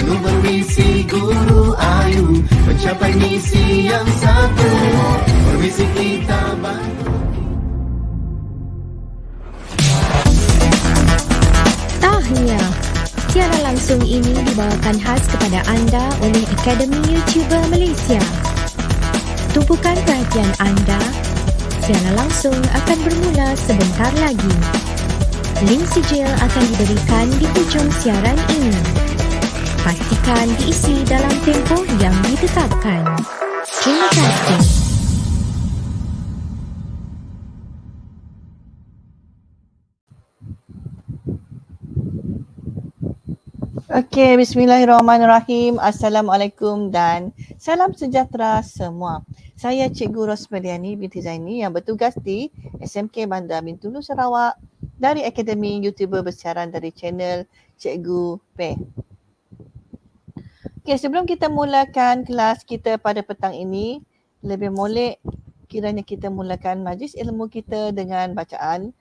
penuh bermisi Guru Ayu, mencapai misi yang satu, permisi kita bantu. Tahniah. Siaran langsung ini dibawakan khas kepada anda oleh Akademi Youtuber Malaysia. Tumpukan perhatian anda. Siaran langsung akan bermula sebentar lagi. Link sijil akan diberikan di hujung siaran ini. Pastikan diisi dalam tempoh yang ditetapkan. Terima kasih. Okey, bismillahirrahmanirrahim. Assalamualaikum dan salam sejahtera semua. Saya Cikgu Rosemawati binti Zaini yang bertugas di SMK Bandar Bintulu Sarawak dari Akademi Youtuber bersiaran dari channel Cikgu Peh. Okey, sebelum kita mulakan kelas kita pada petang ini, lebih molek kiranya kita mulakan majlis ilmu kita dengan bacaan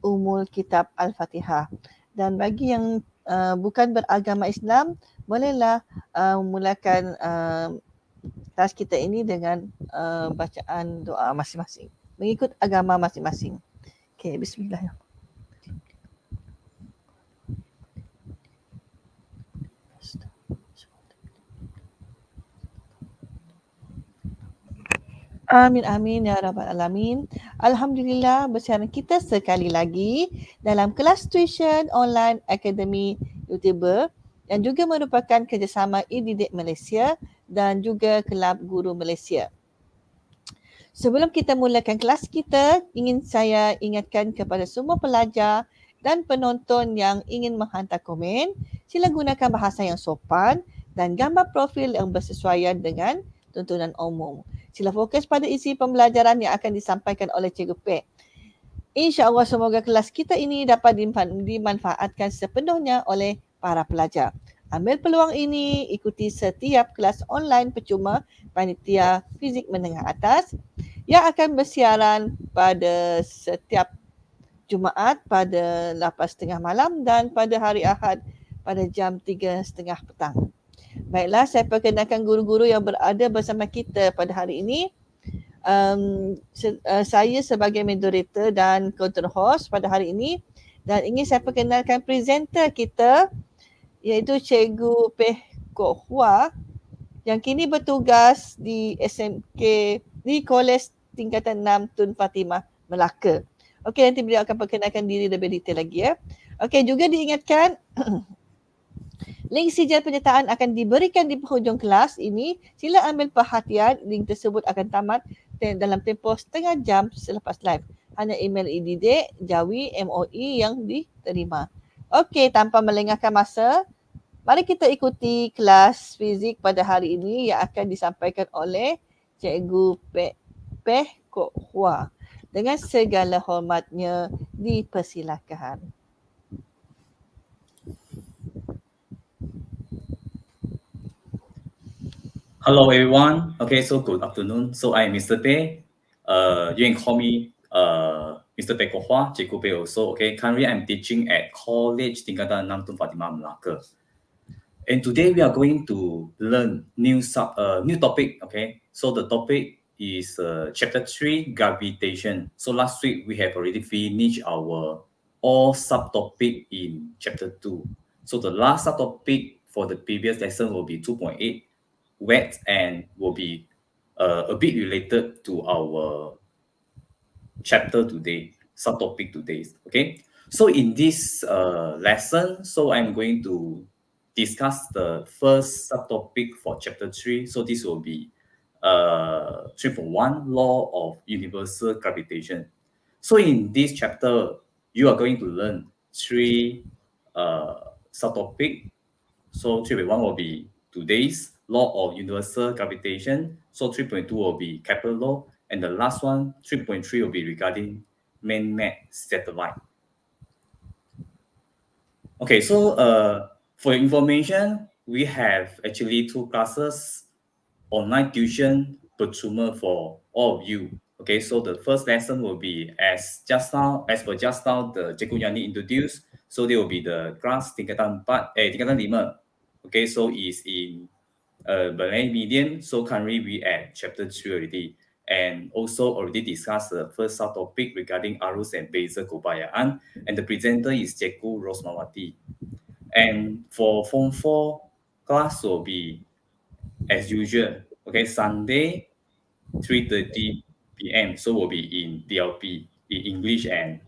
Ummul Kitab Al-Fatihah. Dan bagi yang bukan beragama Islam, bolehlah mulakan kelas kita ini dengan bacaan doa masing-masing, mengikut agama masing-masing. Okey, bismillahirrahmanirrahim. Amin amin ya rabbal alamin. Alhamdulillah, bersiaran kita sekali lagi dalam kelas tuition online Akademi Youtuber yang juga merupakan kerjasama e-didik Malaysia dan juga Kelab Guru Malaysia. Sebelum kita mulakan kelas kita, ingin saya ingatkan kepada semua pelajar dan penonton yang ingin menghantar komen, sila gunakan bahasa yang sopan dan gambar profil yang bersesuaian dengan tuntunan umum. Sila fokus pada isi pembelajaran yang akan disampaikan oleh Cikgu Peh. InsyaAllah semoga kelas kita ini dapat dimanfaatkan sepenuhnya oleh para pelajar. Ambil peluang ini, ikuti setiap kelas online percuma panitia Fizik menengah atas yang akan bersiaran pada setiap Jumaat pada 8.30 malam dan pada hari Ahad pada jam 3.30 petang. Baiklah, saya perkenalkan guru-guru yang berada bersama kita pada hari ini. Saya sebagai moderator dan control host pada hari ini, dan ingin saya perkenalkan presenter kita iaitu Cikgu Peh KH yang kini bertugas di SMK di Kolej Tingkatan 6 Tun Fatimah, Melaka. Okey, nanti beliau akan perkenalkan diri lebih detail lagi ya. Okey, juga diingatkan link sijil penyertaan akan diberikan di penghujung kelas ini. Sila ambil perhatian, link tersebut akan tamat dalam tempoh setengah jam selepas live. Hanya email e-didik, Jawi, MOE yang diterima. Okey, tanpa melengahkan masa, mari kita ikuti kelas fizik pada hari ini yang akan disampaikan oleh Cikgu Peh KH. Dengan segala hormatnya, dipersilakan. Hello everyone. Okay, so good afternoon. So I am Mr.Peh. You can call me Mr.Peh KH, Cikgu Peh also. Okay, currently I'm teaching at College Tingkatan 6 Tun Fatimah, Melaka. And today we are going to learn new topic. Okay, so the topic is chapter 3, Gravitation. So last week we have already finished our all subtopic in chapter 2. So the last subtopic for the previous lesson will be 2.8. Wet and will be a bit related to our chapter today, subtopic today. Okay, so in this lesson, so I'm going to discuss the first subtopic for chapter 3. So this will be 3.1, Law of Universal Gravitation. So in this chapter, you are going to learn 3 subtopic. So 3.1 will be today's Law of Universal Gravitation. So 3.2 will be Kepler Law. And the last one, 3.3, will be regarding man-made satellite. Okay, so for your information, we have actually 2 classes, online tuition, PERCUMA for all of you. Okay, so the first lesson will be as per the Cikgu Yani introduced. So there will be the class Tingkatan 4, Tingkatan 5. Okay, so it's in Malay medium. So currently we at chapter 3 already. And also already discussed the first subtopic regarding arus and beza keupayaan. And the presenter is Cikgu Rosemawati. And for Form 4 class will be as usual. Okay, Sunday, 3:30 p.m. So will be in DLP, in English and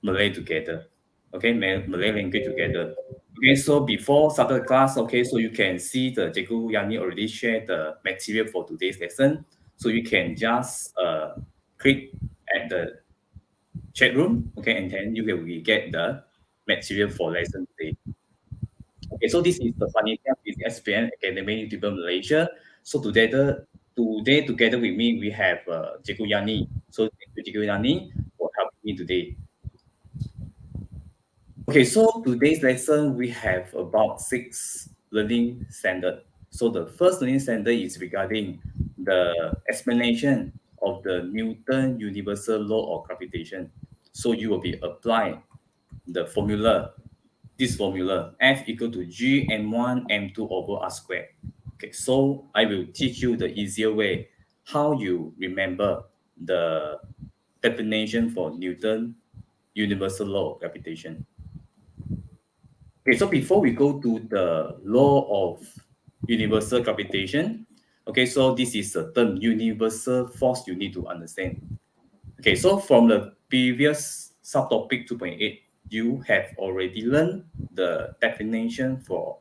Malay together. Okay, Malay language together. Okay, so before start the class, okay, so you can see the Cikgu Yani already shared the material for today's lesson. So you can just click at the chat room, okay, and then you will get the material for lesson today. Okay, so this is the Panitia Fizik KSSM Akademi Youtuber Malaysia. So today together with me, we have Cikgu Yani. So thank you, Cikgu Yani, for helping me today. Okay, so today's lesson, we have about 6 learning standards. So the first learning standard is regarding the explanation of the Newton universal law of gravitation. So you will be applying the formula, this formula, F equal to G m1 m2 over r squared. Okay, so I will teach you the easier way how you remember the definition for Newton universal law of gravitation. Okay, so before we go to the law of universal gravitation, okay, so this is a term, universal force, you need to understand. Okay, so from the previous subtopic 2.8, you have already learned the definition for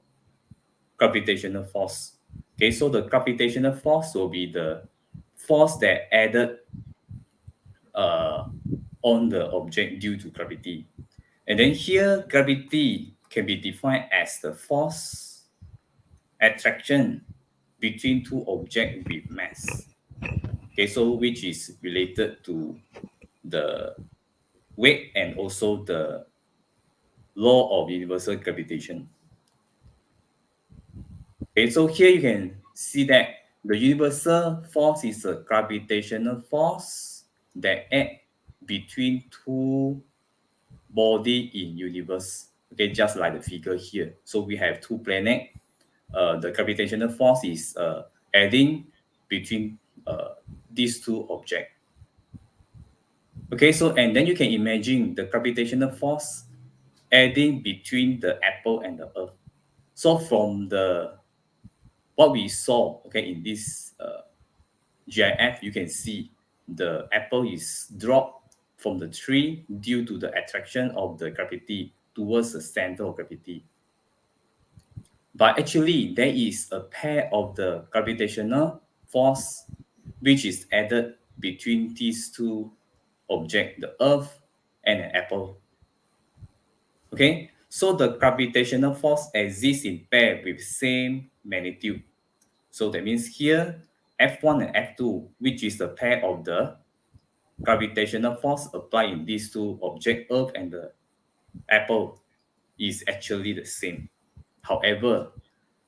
gravitational force. Okay, so the gravitational force will be the force that added on the object due to gravity. And then here, gravity can be defined as the force attraction between two objects with mass. Okay, so which is related to the weight and also the law of universal gravitation. Okay, so here you can see that the universal force is a gravitational force that act between two body in universe. Okay, just like the figure here. So we have two planets. The gravitational force is adding between these two objects. Okay, so and then you can imagine the gravitational force adding between the apple and the earth. So from the what we saw, okay, in this GIF, you can see the apple is dropped from the tree due to the attraction of the gravity towards the center of gravity. But actually, there is a pair of the gravitational force which is added between these two objects, the earth and an apple. Okay, so the gravitational force exists in pair with same magnitude. So that means here, F1 and F2, which is the pair of the gravitational force applied in these two objects, earth and the apple, is actually the same. However,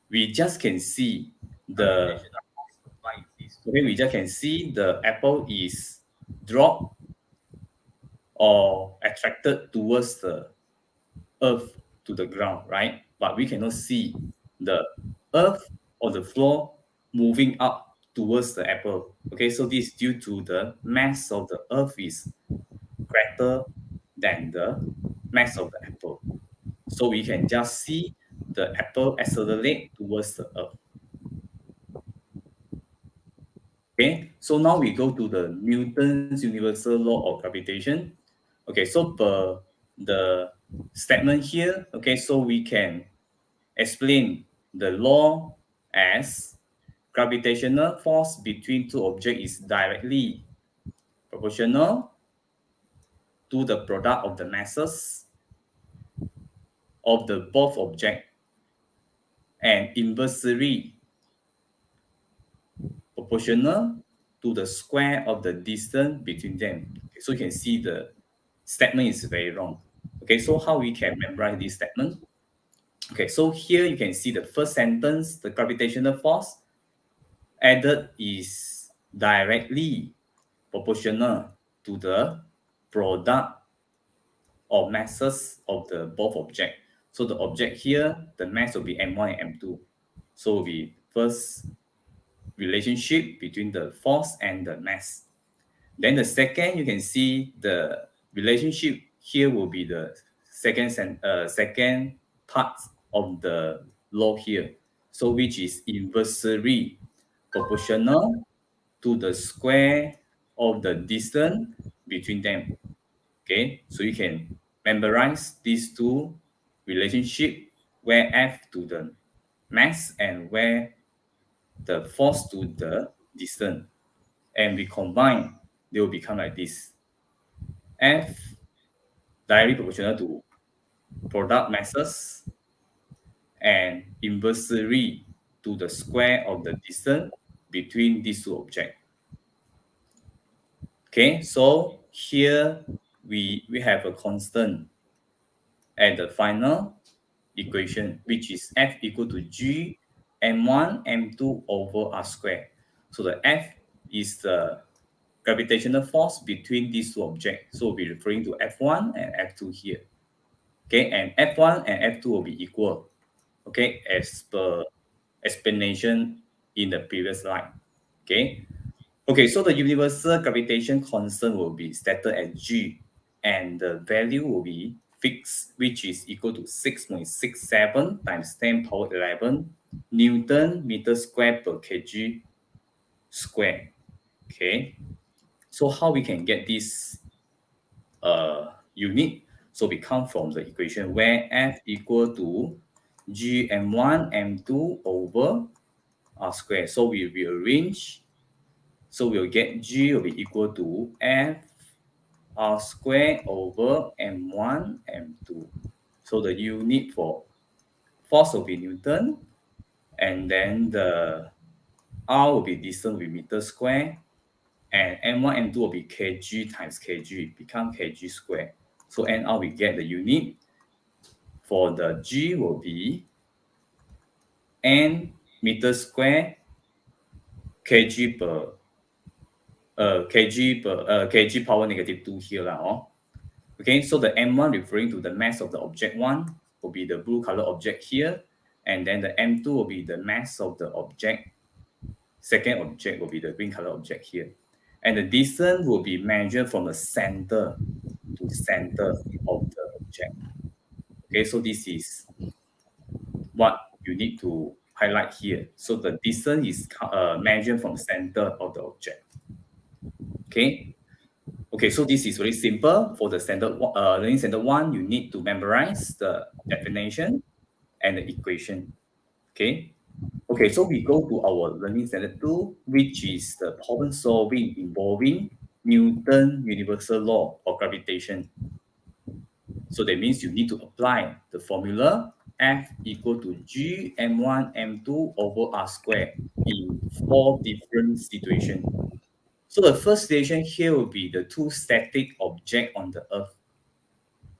we just can see the apple is dropped or attracted towards the earth to the ground, right? But we cannot see the earth or the floor moving up towards the apple. Okay, so this is due to the mass of the earth is greater than the mass of the apple. So we can just see the apple accelerate towards the earth. Okay, so now we go to the Newton's universal law of gravitation. Okay, so per the statement here, okay, so we can explain the law as gravitational force between two objects is directly proportional to the product of the masses of the both objects and inversely proportional to the square of the distance between them. Okay, so you can see the statement is very wrong. Okay, so how we can memorize this statement? Okay, so here you can see the first sentence, the gravitational force added is directly proportional to the product of masses of the both objects. So the object here, the mass will be M1 and M2. So will be first relationship between the force and the mass. Then the second, you can see the relationship here will be the second part of the law here. So which is inversely proportional to the square of the distance between them. Okay, so you can memorize these two relationship where F to the mass and where the force to the distance. And we combine, they will become like this. F directly proportional to product masses and inversely to the square of the distance between these two objects. Okay, so here we have a constant at the final equation, which is F equal to G M1 M2 over R squared. So the F is the gravitational force between these two objects. So we'll be referring to F1 and F2 here. Okay, and F1 and F2 will be equal. Okay, as per explanation in the previous slide. Okay. Okay, so the universal gravitation constant will be stated at G, and the value will be fixed, which is equal to 6.67 times 10 power 11 Newton meter square per kg square. Okay, so how we can get this unit? So we come from the equation where F equal to G M1 M2 over R square. So we rearrange. So we'll get G will be equal to F R square over M1 M2. So the unit for force will be Newton, and then the R will be distance with meter square, and M1 M2 will be kg times kg, become kg square. So NR we get the unit for the G will be N meter square kg per kg power negative 2 here lah. Okay, so the M1 referring to the mass of the object 1 will be the blue color object here, and then the M2 will be the mass of the object, second object will be the green color object here. And the distance will be measured from the center to center of the object. Okay, so this is what you need to highlight here. So the distance is measured from center of the object. Okay. Okay, so this is very simple. For the standard learning standard 1, you need to memorize the definition and the equation. Okay. Okay, so we go to our learning standard 2, which is the problem solving involving Newton universal law of gravitation. So that means you need to apply the formula F equal to G M1 M2 over R squared in 4 different situations. So the first situation here will be the two static objects on the earth.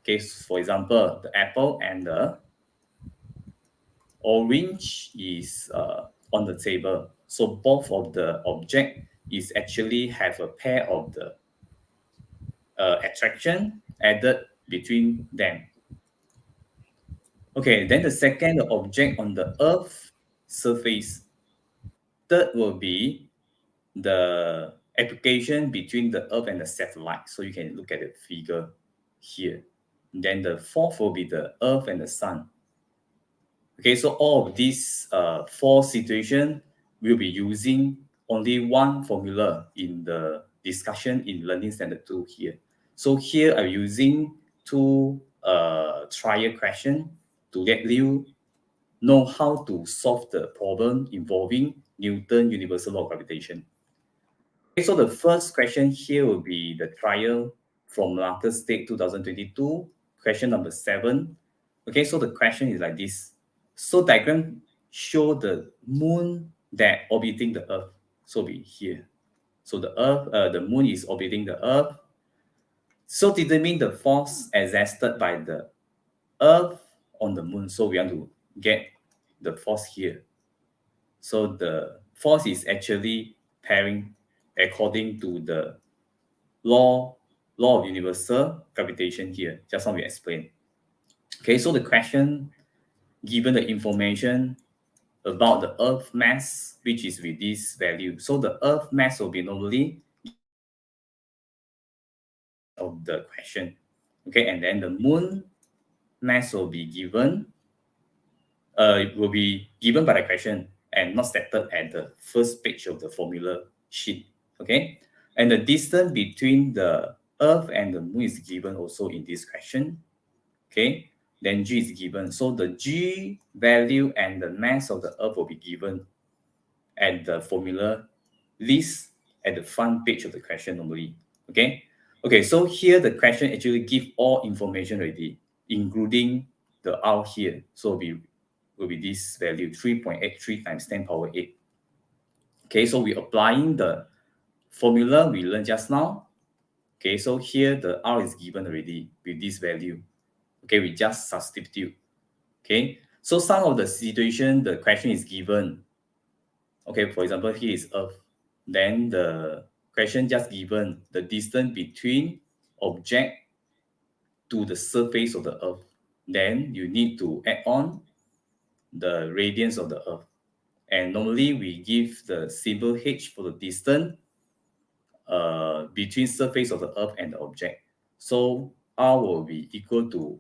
Okay, so for example, the apple and the orange is on the table. So both of the object is actually have a pair of the attraction added between them. Okay, then the second object on the earth surface. Third will be the application between the earth and the satellite. So you can look at the figure here. Then the fourth will be the earth and the sun. Okay, so all of these 4 situations will be using only one formula in the discussion in learning standard 2 here. So here I'm using 2 trial questions to let you know how to solve the problem involving Newton universal law of gravitation. Okay, so the first question here will be the trial from Malacca State 2022, question number 7. Okay, so the question is like this. So diagram show the moon that orbiting the earth. So be here. So the earth, the moon is orbiting the earth. So determine the force exerted by the earth on the moon. So we want to get the force here. So the force is actually pairing according to the law of universal gravitation here. Just now we explained. Okay, so the question given the information about the Earth mass, which is with this value. So the Earth mass will be normally of the question. Okay, and then the Moon mass will be given by the question and not stated at the first page of the formula sheet. Okay, and the distance between the Earth and the Moon is given also in this question. Okay, then G is given. So the G value and the mass of the Earth will be given at the formula list at the front page of the question normally. Okay. Okay, so here the question actually give all information already, including the R here. So will be this value 3.83 times 10 power 8. Okay, so we're applying the formula we learned just now. Okay, so here the R is given already with this value. Okay, we just substitute. Okay, so some of the situation the question is given. Okay, for example, here is Earth. Then the question just given the distance between object to the surface of the Earth. Then you need to add on the radius of the Earth. And normally we give the symbol H for the distance between surface of the Earth and the object. So R will be equal to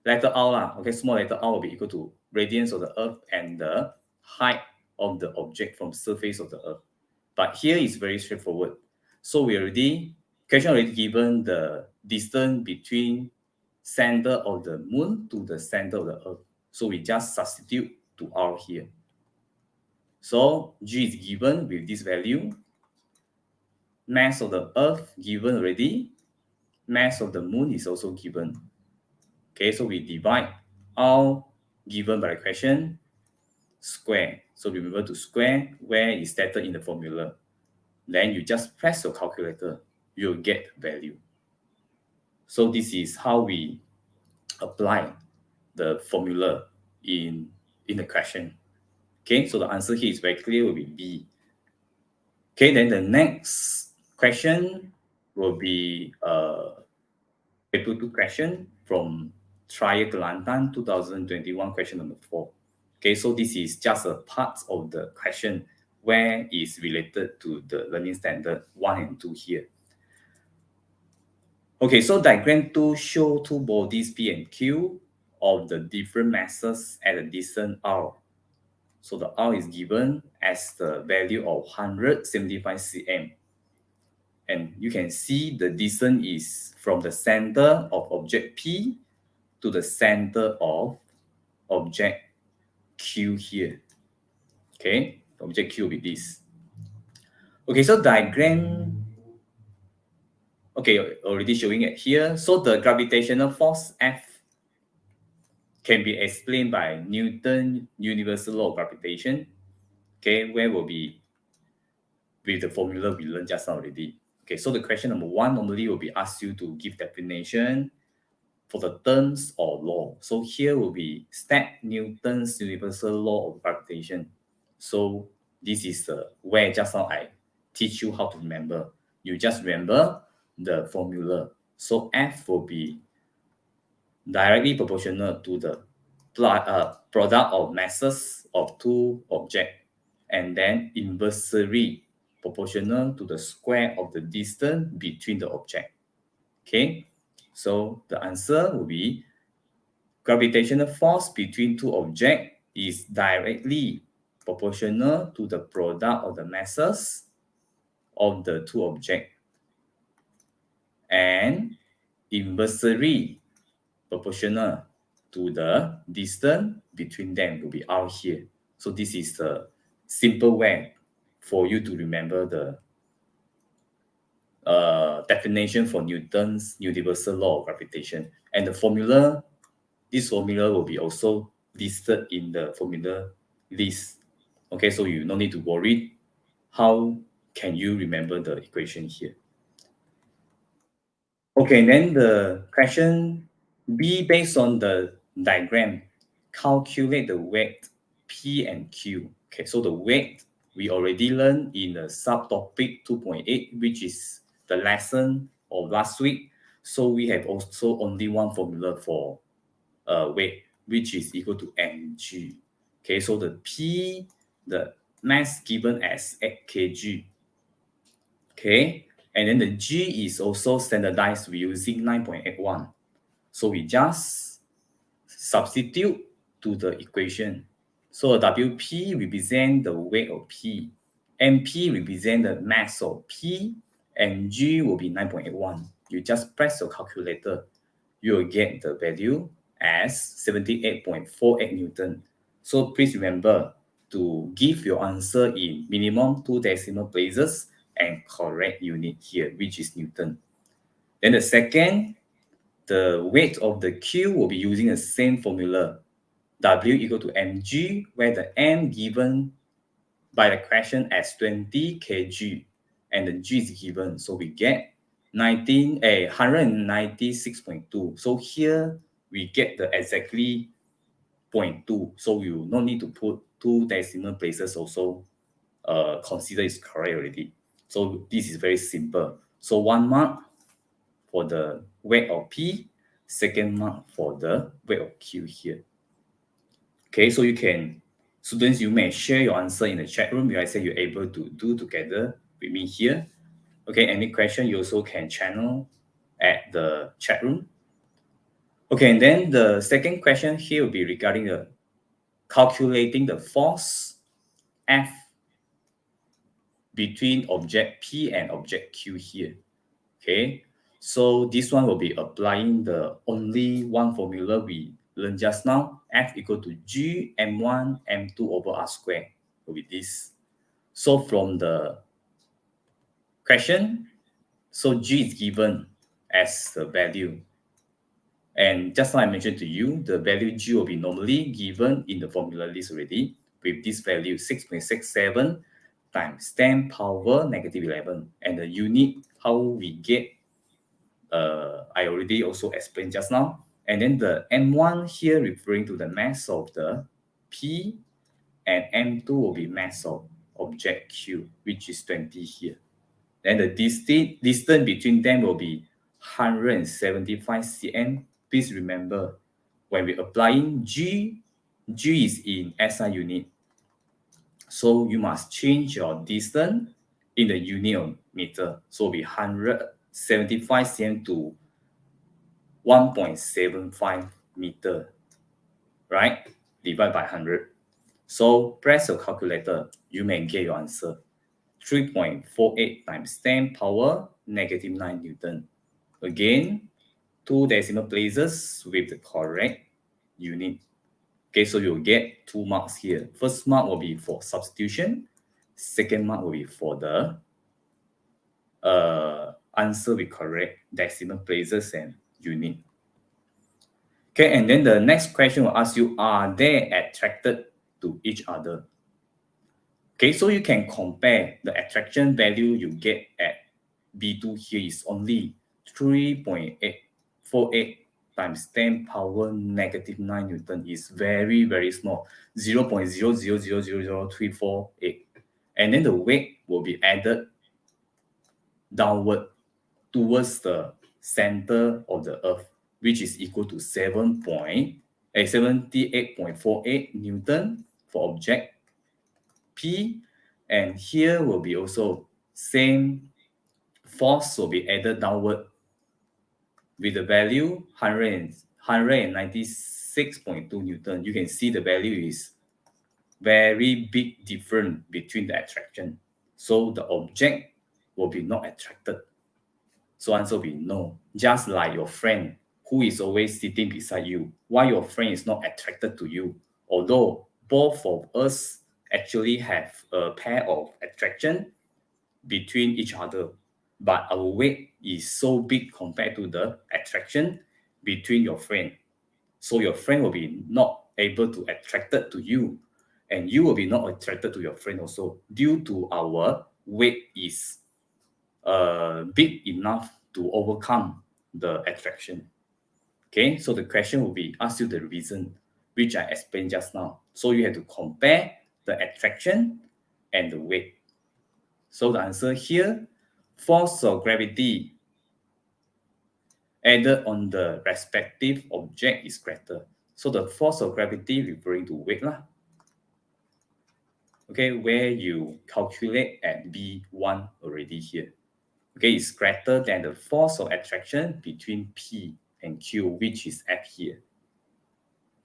letter R lah. Okay, small letter R will be equal to radius of the Earth and the height of the object from surface of the Earth. But here is very straightforward. So question already given the distance between center of the Moon to the center of the Earth. So we just substitute to R here. So G is given with this value. Mass of the Earth given already. Mass of the Moon is also given. Okay, so we divide R given by the question square. So remember to square where is stated in the formula. Then you just press your calculator. You'll get the value. So this is how we apply the formula in the question. Okay, so the answer here is very clear, will be B. Okay, then the next question will be paper 2 question from Trial Kelantan 2021, question number 4. Okay, so this is just a part of the question where is related to the learning standard 1 and 2 here. Okay, so diagram 2 show two bodies P and Q of the different masses at a distance R. So the R is given as the value of 175 cm. And you can see the distance is from the center of object P to the center of object Q here. Okay, object Q will be this. Okay, so diagram, okay, already showing it here. So the gravitational force F can be explained by Newton's universal law of gravitation. Okay, where will be with the formula we learned just now already. Okay, so the question number 1 normally will be asked you to give definition for the terms or law. So here will be state Newton's universal law of gravitation. So this is where just now I teach you how to remember. You just remember the formula. So F will be directly proportional to the product of masses of two objects, and then inversely proportional to the square of the distance between the object. Okay, so the answer will be gravitational force between two objects is directly proportional to the product of the masses of the two objects, and inversely proportional to the distance between them will be R here. So this is the simple way for you to remember the definition for Newton's universal law of gravitation. And the formula, this formula will be also listed in the formula list. Okay, so you no need to worry how can you remember the equation here. Okay, then the question B, based on the diagram, calculate the weight P and Q. Okay, so the weight we already learned in the subtopic 2.8, which is the lesson of last week. So we have also only one formula for weight, which is equal to mg. Okay, so the P, the mass given as 8 kg. Okay, and then the G is also standardized using 9.81. So we just substitute to the equation. So WP represent the weight of P, MP represent the mass of P, and G will be 9.81. You just press your calculator, you will get the value as 78.48 Newton. So please remember to give your answer in minimum 2 decimal places and correct unit here, which is Newton. Then the second, the weight of the Q will be using the same formula, W equal to mg, where the m given by the question as 20 kg and the g is given. So we get 196.2. So here we get the exactly 0.2. So you no need to put 2 decimal places also. Consider is correct already. So this is very simple. So 1 mark for the weight of P, 2nd mark for the weight of Q here. Okay, so you can, students, you may share your answer in the chat room. I say you're able to do together with me here. Okay, any question, you also can channel at the chat room. Okay, and then the second question here will be regarding the calculating the force F between object P and object Q here. Okay, so this one will be applying the only one formula we learned just now, F equal to G m1 m2 over r squared will be this. So from the question, so G is given as the value. And just like I mentioned to you, the value G will be normally given in the formula list already with this value 6.67 times 10 power negative 11. And the unit, how we get, I already also explained just now. And then the M1 here referring to the mass of the P, and M2 will be mass of object Q, which is 20 here. Then the distance between them will be 175 cm. Please remember, when we're applying G, G is in SI unit. So you must change your distance in the unit of meter. So it'll be 175 cm to 1.75 meter, right? Divide by 100. So press your calculator, you may get your answer. 3.48 times 10 power negative 9 Newton. Again, 2 decimal places with the correct unit. Okay, so you'll get 2 marks here. First mark will be for substitution. Second mark will be for the answer with correct decimal places and unit. Okay, and then the next question will ask you, are they attracted to each other? Okay, so you can compare the attraction value you get at B2 here is only 3.848 times 10 power negative 9 Newton is very, very small, 0.0000348. And then the weight will be added downward towards the center of the Earth, which is equal to 78.48 Newton for object P. And here will be also same force will be added downward with the value 196.2 Newton. You can see the value is very big difference between the attraction. So the object will be not attracted. So answer will be no. Just like your friend who is always sitting beside you, why your friend is not attracted to you? Although both of us actually have a pair of attraction between each other, but our weight is so big compared to the attraction between your friend. So your friend will be not able to attracted to you, and you will be not attracted to your friend also due to our weight is big enough to overcome the attraction. Okay, so the question will be ask you the reason, which I explained just now. So you have to compare the attraction and the weight. So the answer here, force of gravity added on the respective object is greater. So the force of gravity referring to weight lah. Okay, where you calculate at B1 already here. Okay, it's greater than the force of attraction between P and Q, which is F here.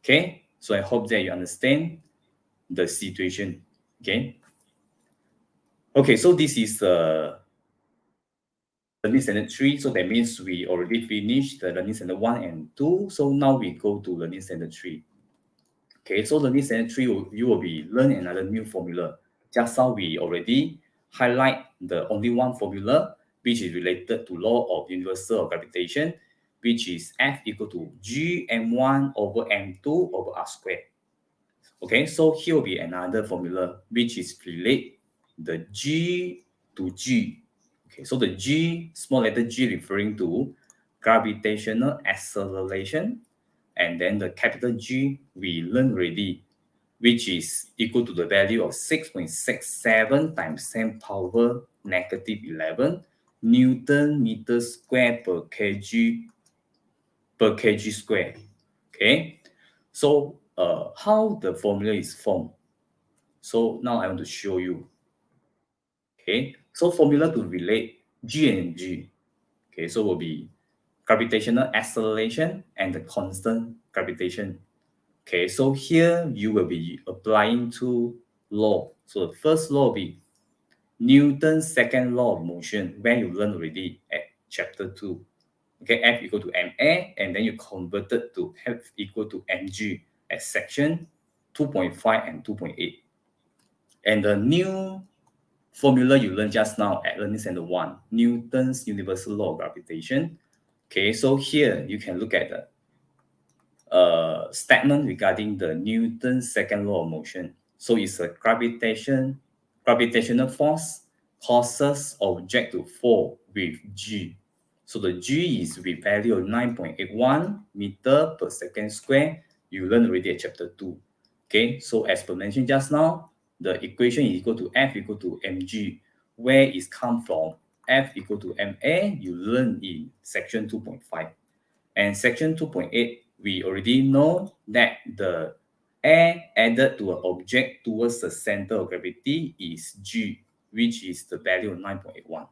Okay, so I hope that you understand the situation. Okay. Okay, so this is learning standard 3. So that means we already finished the learning standard 1 and 2. So now we go to learning standard 3. Okay, so learning standard 3, you will be learn another new formula. Just now we already highlight the only one formula, which is related to law of universal gravitation, which is F equal to G m1 over m2 over r squared. Okay, so here will be another formula, which is relate the G to G. Okay, so the G, small letter G referring to gravitational acceleration, and then the capital G we learned already, which is equal to the value of 6.67 times 10 power negative 11 Newton meter square per kg square. Okay, so how the formula is formed. So now I want to show you. Okay, so formula to relate G and G. Okay, so will be gravitational acceleration and the constant gravitation. Okay, so here you will be applying two law. So the first law will be Newton's second law of motion, where you learned already at chapter 2. Okay, F equal to ma, and then you converted to F equal to mg at section 2.5 and 2.8. And the new formula you learned just now at learning standard 1, Newton's universal law of gravitation. Okay, so here you can look at the statement regarding the Newton's second law of motion. So it's a gravitational force causes object to fall with G. So the G is with value of 9.81 meter per second square. You learned already at chapter 2. Okay, so as per mentioned just now, the equation is equal to F equal to mg. Where is come from? F equal to ma, you learn in section 2.5. And section 2.8, we already know that the air added to an object towards the center of gravity is G, which is the value of 9.81.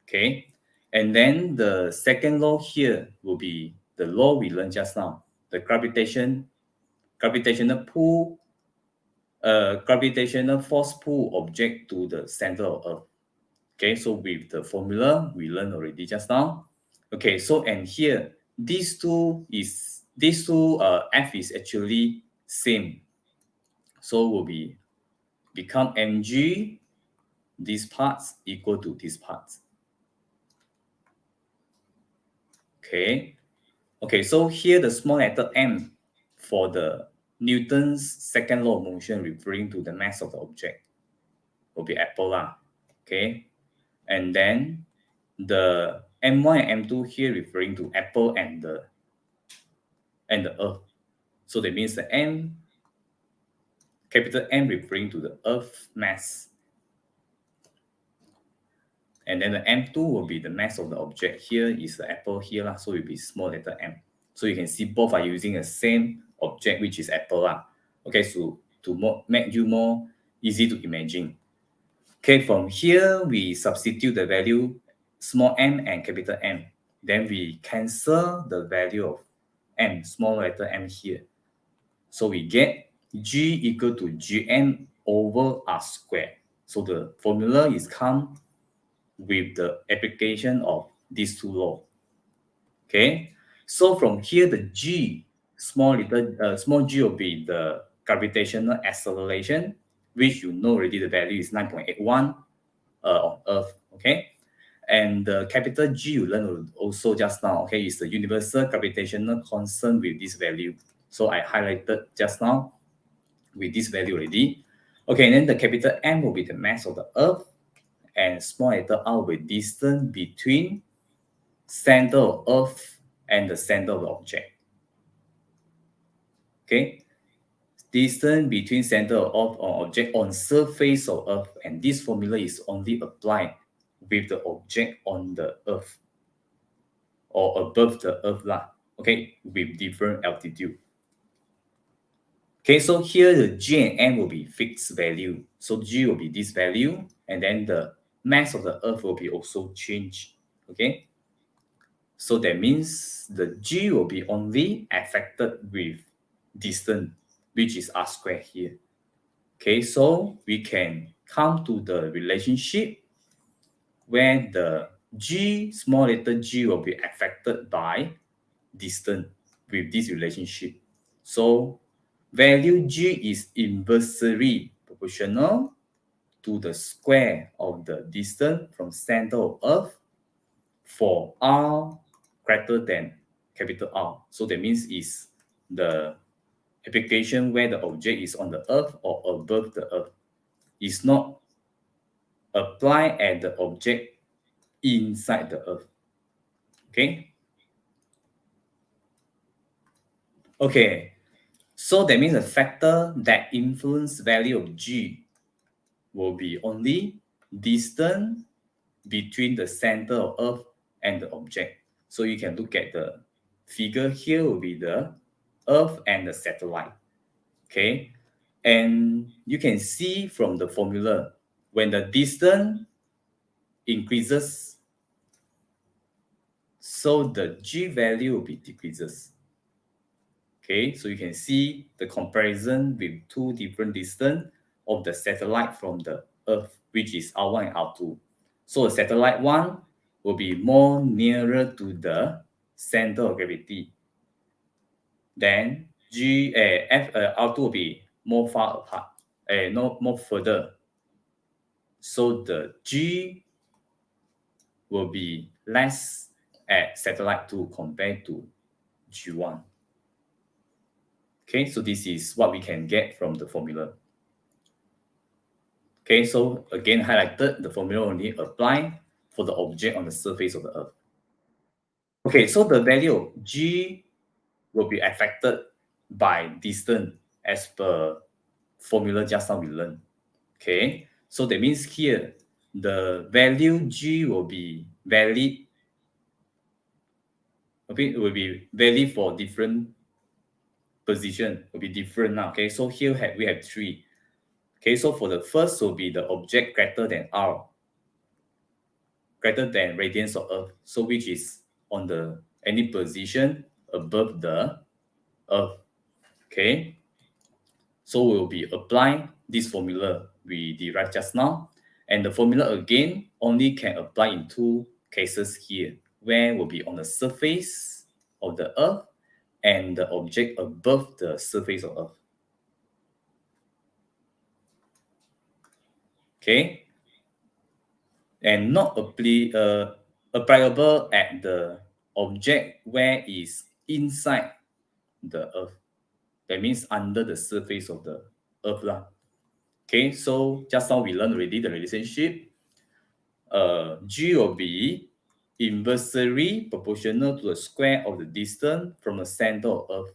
Okay, and then the second law here will be the law we learned just now, the gravitational force pull object to the center of Earth. Okay, so with the formula we learned already just now. Okay, so and here these two F is actually same, so will become mg, these parts equal to these parts. Okay, so here the small letter m for the Newton's second law of motion referring to the mass of the object will be apple lah. Okay, and then the m1 and m2 here referring to apple and the earth. So that means the capital M referring to the earth mass. And then the m2 will be the mass of the object. Here is the apple here lah, so it will be small letter m. So you can see both are using the same object, which is apple lah. Okay, so to make you more easy to imagine. Okay, from here we substitute the value small m and capital M. Then we cancel the value of m, small letter m here. So we get G equal to Gm over R squared. So the formula is come with the application of these two laws. Okay, so from here the G, small g will be the gravitational acceleration, which you know already the value is 9.81 on Earth. Okay, and the capital G you learned also just now. Okay, is the universal gravitational constant with this value. So I highlighted just now with this value already. Okay, and then the capital M will be the mass of the Earth, and small letter r will be distance between center of Earth and the center of the object. Okay, distance between center of Earth or object on surface of Earth, and this formula is only applied with the object on the Earth or above the Earth lah. Okay, with different altitude. Okay, so here the G and M will be fixed value. So G will be this value, and then the mass of the Earth will be also changed. Okay, so that means the G will be only affected with distance, which is r squared here. Okay, so we can come to the relationship where the G, small letter g, will be affected by distance with this relationship. So value g is inversely proportional to the square of the distance from center of Earth for r greater than capital R. So that means is the application where the object is on the Earth or above the Earth. Is not applied at the object inside the Earth. Okay? Okay. So that means the factor that influence value of G will be only distance between the center of Earth and the object. So you can look at the figure here will be the Earth and the satellite. Okay. And you can see from the formula, when the distance increases, so the G value will be decreases. Okay, so you can see the comparison with two different distance of the satellite from the Earth, which is R1 and R2. So the satellite 1 will be more nearer to the center of gravity. Then R2 will be more far apart, more further. So the G will be less at satellite 2 compared to G1. Okay, so this is what we can get from the formula. Okay, so again highlighted, the formula only apply for the object on the surface of the Earth. Okay, so the value of G will be affected by distance as per formula just now we learned. Okay, so that means here the value G will be valid. Okay, it will be valid for different position, will be different now. Okay, so here we have 3. Okay, so for the first will be the object greater than R, greater than radiance of Earth. So which is on the any position above the Earth. Okay, so we'll be applying this formula we derived just now, and the formula again only can apply in 2 cases here, where will be on the surface of the Earth and the object above the surface of Earth. Okay, and not applicable at the object where is inside the Earth. That means under the surface of the Earth lah. Okay, so just now we learned already the relationship. G will be inversely proportional to the square of the distance from the center of Earth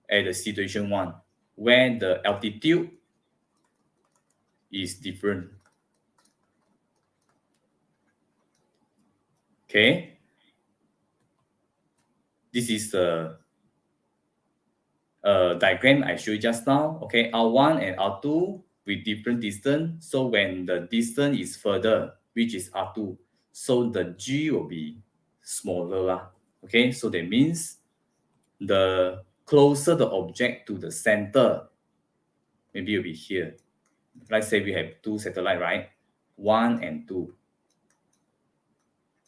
at the situation 1, where the altitude is different. Okay, this is the diagram I showed just now. Okay, R1 and R2 with different distance. So when the distance is further, which is R2, so the G will be smaller lah. Okay, so that means the closer the object to the center, maybe it'll be here. Let's say we have 2 satellites, right? 1 and 2.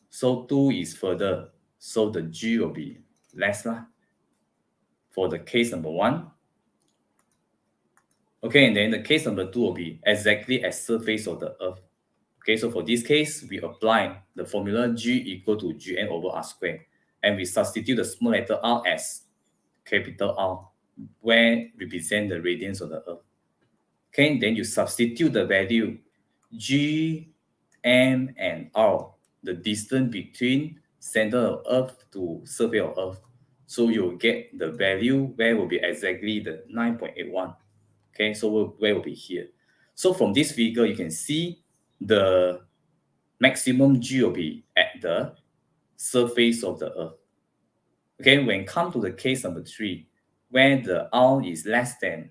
So 2 is further, so the G will be less lah. For the case number 1. Okay, and then the case number 2 will be exactly at surface of the Earth. Okay, so for this case, we apply the formula G equal to Gn over R squared, and we substitute the small letter r as capital R, where represent the radiance of the Earth. Okay, then you substitute the value G, M, and R, the distance between center of Earth to surface of Earth. So you'll get the value where will be exactly the 9.81. Okay, so where will be here. So from this figure, you can see the maximum G will be at the surface of the Earth. Okay, when come to the case number 3, where the R is less than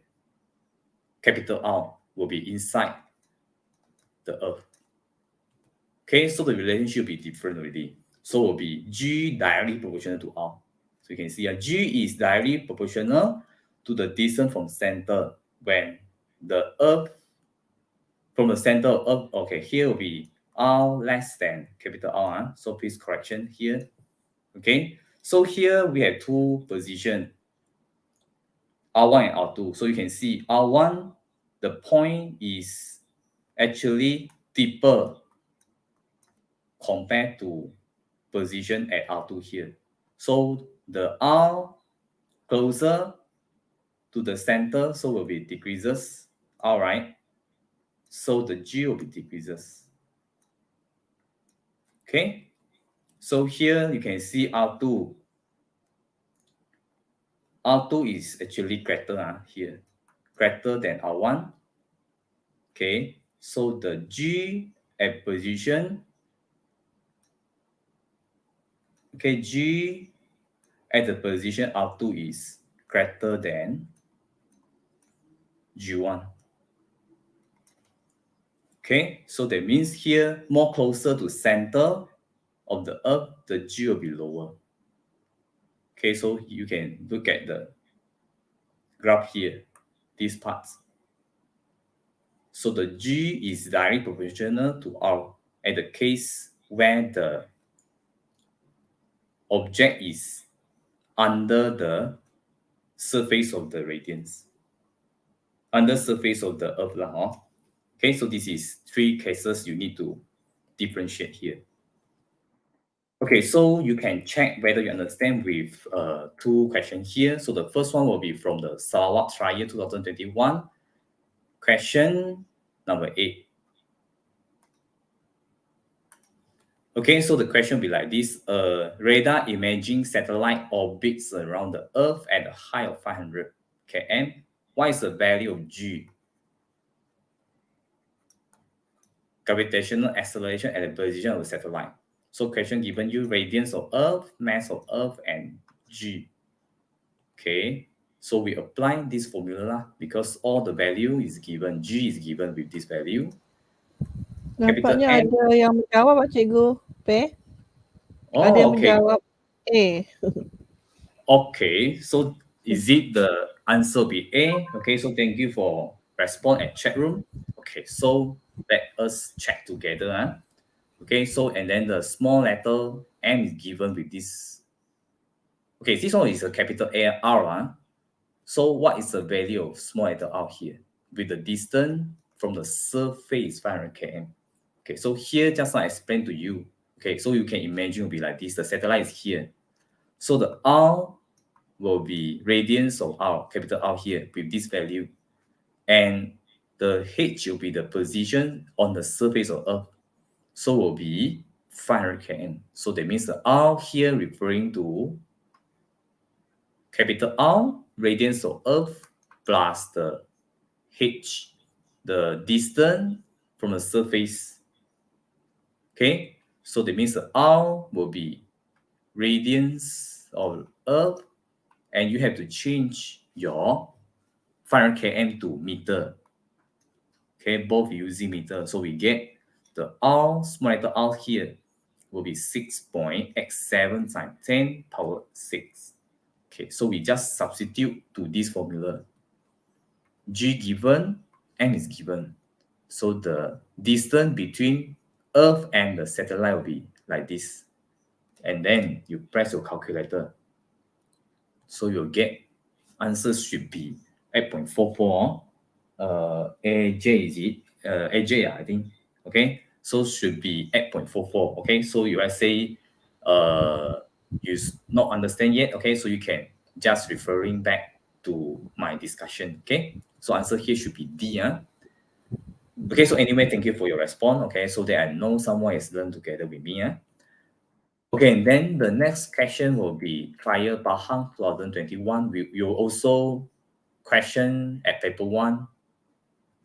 capital R will be inside the Earth. Okay, so the relationship will be different already. So it will be G directly proportional to R. So you can see G is directly proportional to the distance from center when the Earth, from the center of Earth, okay, here will be R less than capital R. So please correction here. Okay, so here we have two positions, R1 and R2. So you can see R1, the point is actually deeper compared to position at R2 here. So the R closer to the center, so will be decreases. All right. So the G will be decreases. Okay. So here you can see R2. R2 is actually greater here, greater than R1. Okay. So the G at position, okay, G at the position R2 is greater than G1. Okay, so that means here, more closer to center of the Earth, the G will be lower. Okay, so you can look at the graph here, these parts. So the G is directly proportional to R at the case where the object is under the surface of the radiance, under surface of the Earth. Okay, so this is three cases you need to differentiate here. Okay, so you can check whether you understand with two questions here. So the first one will be from the Sarawak Trial 2021, question number 8. Okay, so the question will be like this. A radar imaging satellite orbits around the Earth at a height of 500 km. What is the value of G? Gravitational acceleration at the position of the satellite. So question given you radiance of Earth, mass of Earth, and G. Okay, so we apply this formula because all the value is given. G is given with this value. Nampaknya N. ada yang menjawab Cikgu Peh. Oh, ada yang okay. menjawab A. Okay, so is it the answer be A? Okay, so thank you for response at chat room. Okay, so let us check together. Okay, so and then the small letter M is given with this. Okay, this one is a capital A, R. So what is the value of small letter R here? With the distance from the surface 500 km. Okay, so here just I explained to you. Okay, so you can imagine it will be like this. The satellite is here. So the R will be radiance of R, capital R here with this value. And the H will be the position on the surface of Earth. So will be 500 km. So that means the R here referring to capital R, radiance of Earth, plus the H, the distance from the surface. Okay, so that means the R will be radiance of Earth, and you have to change your 500 km to meter. Okay, both using meter. So we get the R, small letter R here, will be 6.87 times 10 power 6. Okay, so we just substitute to this formula. G given, M is given. So the distance between Earth and the satellite will be like this. And then you press your calculator. So you'll get answer should be 8.44. AJ is it? AJ, I think. Okay, so should be 8.44. Okay, so you might say you not understand yet. Okay, so you can just referring back to my discussion. Okay, so answer here should be D. Okay, so anyway, thank you for your response. Okay, so that I know someone has learned together with me. Okay, and then the next question will be Trial Pahang 2021. We will also question at paper 1.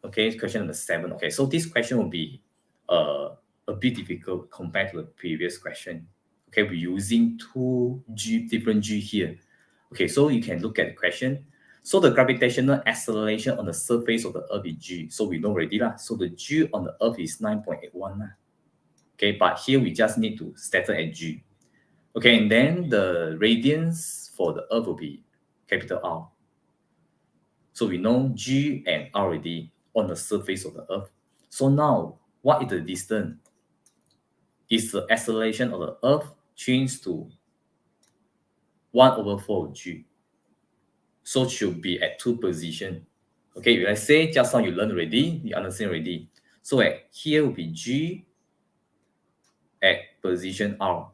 Okay, question number 7. Okay, so this question will be a bit difficult compared to the previous question. Okay, we're using two different G here. Okay, so you can look at the question. So the gravitational acceleration on the surface of the Earth is g. So we know already lah. So the g on the Earth is 9.81 lah. Okay, but here we just need to settle at g. Okay, and then the radiance for the Earth will be capital R. So we know g and r already on the surface of the Earth. So now, what is the distance? Is the acceleration of the Earth changed to 1/4g. So it should be at 2 position. Okay, let's say just now you learned already, you understand already. So at here will be g at position r.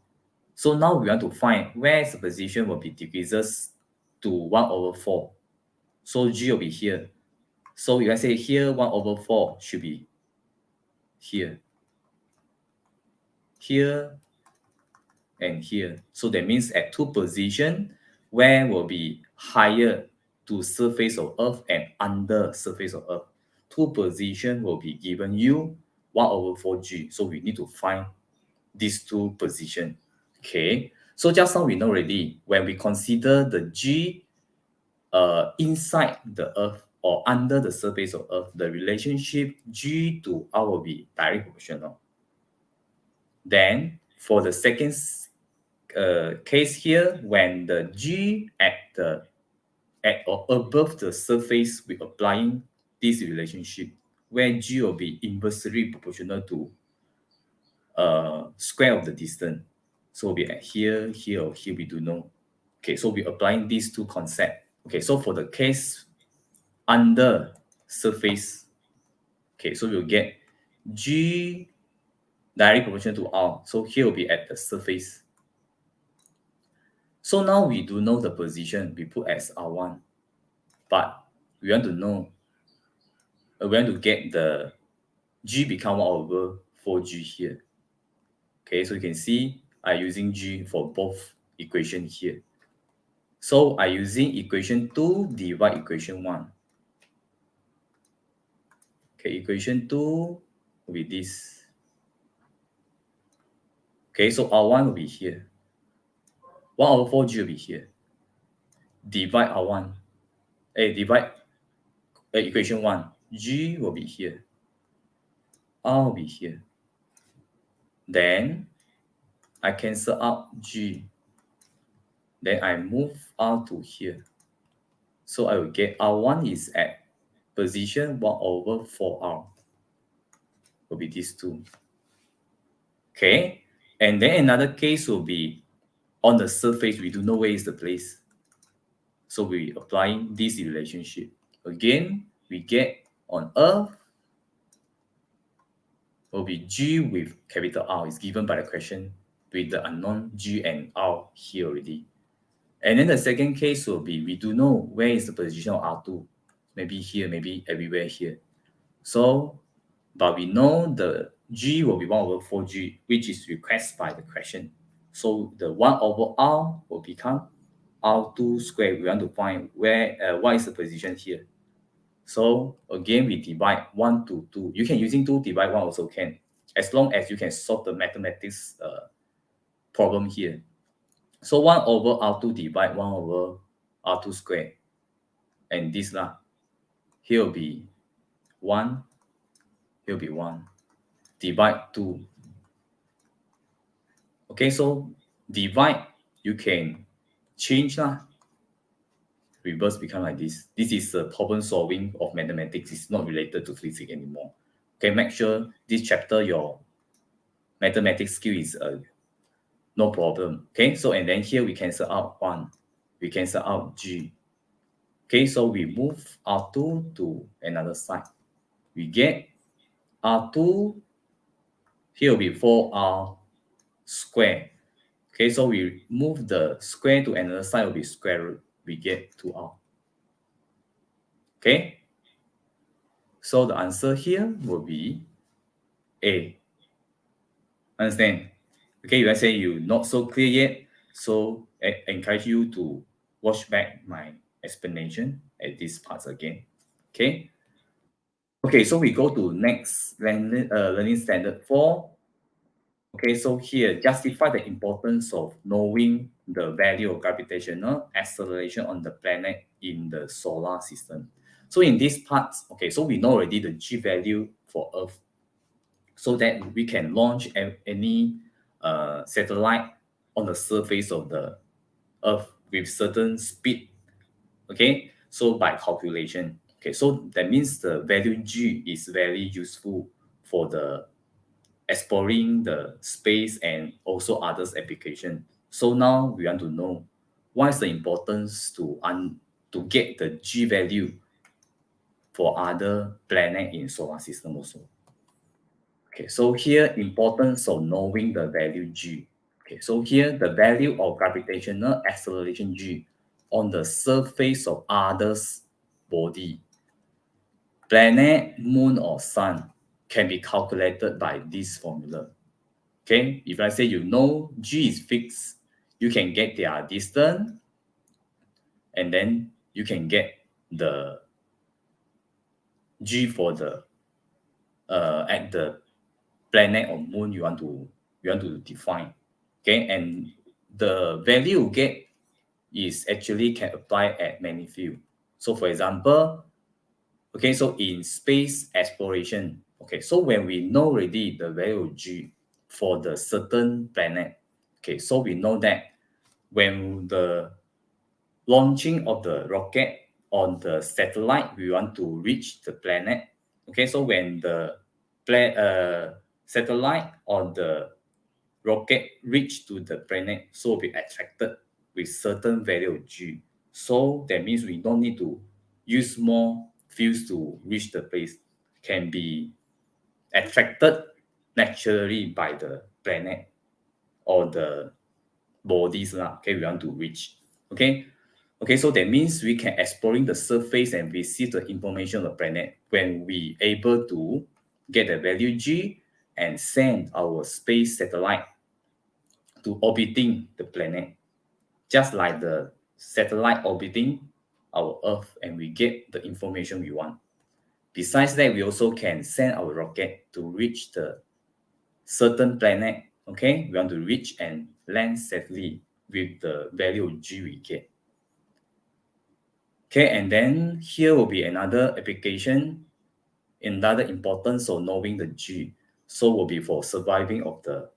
So now we want to find where the position will be decreases to 1/4. So g will be here. So if I say here 1/4 should be here, here, and here. So that means at 2 position, where will be higher to surface of Earth and under surface of Earth. 2 position will be given you 1/4g. So we need to find these 2 position. Okay. So just now we know already, when we consider the g inside the Earth or under the surface of Earth, the relationship g to r will be directly proportional. Then for the second case here, when the g at or above the surface, we applying this relationship where g will be inversely proportional to square of the distance. So we'll be at here, here, or here, we do know. Okay, so we're applying these 2 concepts. Okay, so for the case under surface, okay, so we'll get g directly proportional to r. So here will be at the surface. So now we do know the position, we put as R1. But we want to know, we want to get the g become 1/4g here. Okay, so you can see I'm using g for both equation here. So I'm using equation 2 divide equation 1. Okay, equation 2 will be this. Okay, so R1 will be here. 1/4g will be here. Divide R1. Divide equation 1. G will be here. R will be here. Then I cancel out G. Then I move R to here. So I will get R1 is at position 1/4R. Will be these 2. Okay. And then another case will be on the surface, we do know where is the place. So we applying this relationship. Again, we get on Earth will be G with capital R is given by the question with the unknown G and R here already. And then the second case will be, we do know where is the position of R2. Maybe here, maybe everywhere here. So, but we know the G will be 1/4G, which is requested by the question. So the 1/R will become R2 squared. We want to find where, what is the position here. So again, we divide 1 to 2. You can using 2 divide 1 also can, as long as you can solve the mathematics problem here. So 1/R2 divide 1/R2 squared. And this lah, here will be 1, here will be 1. Divide 2. Okay, so divide, you can change lah. Reverse become like this. This is the problem solving of mathematics. It's not related to physics anymore. Okay, make sure this chapter your mathematics skill is no problem. Okay, so and then here we cancel out 1. We cancel out G. Okay, so we move R2 to another side. We get R2, here will be 4R square. Okay, so we move the square to another side, will be square root. We get 2R. Okay, so the answer here will be A. Understand? Okay, let's say you not so clear yet, so I encourage you to watch back my explanation at these parts again. Okay. Okay, so we go to next learning standard 4. Okay, so here, justify the importance of knowing the value of gravitational acceleration on the planet in the solar system. So in this part, okay, so we know already the G value for Earth, so that we can launch any satellite on the surface of the Earth with certain speed. Okay, so by calculation. Okay, so that means the value G is very useful for the exploring the space and also others application. So now we want to know what is the importance to get the G value for other planet in solar system also. Okay, so here importance of knowing the value G. Okay, so here the value of gravitational acceleration G on the surface of others body, planet, moon, or sun, can be calculated by this formula. Okay, if I say you know G is fixed, you can get their distance, and then you can get the G for the at the planet or moon you want to define. Okay, and the value you get is actually can apply at many fields. So for example, okay, so in space exploration, okay, so when we know already the value of G for the certain planet, okay, so we know that when the launching of the rocket on the satellite, we want to reach the planet. Okay, so when the satellite or the rocket reach to the planet, so be attracted with certain value of G. So that means we don't need to use more fuels to reach the place, can be attracted naturally by the planet or the bodies okay, we want to reach. Okay, so that means we can exploring the surface and receive the information of the planet when we able to get the value G and send our space satellite to orbiting the planet, just like the satellite orbiting our Earth, and we get the information we want. Besides that, we also can send our rocket to reach the certain planet. Okay, we want to reach and land safely with the value of G we get. Okay, and then here will be another application, another importance of knowing the G. So will be for surviving of the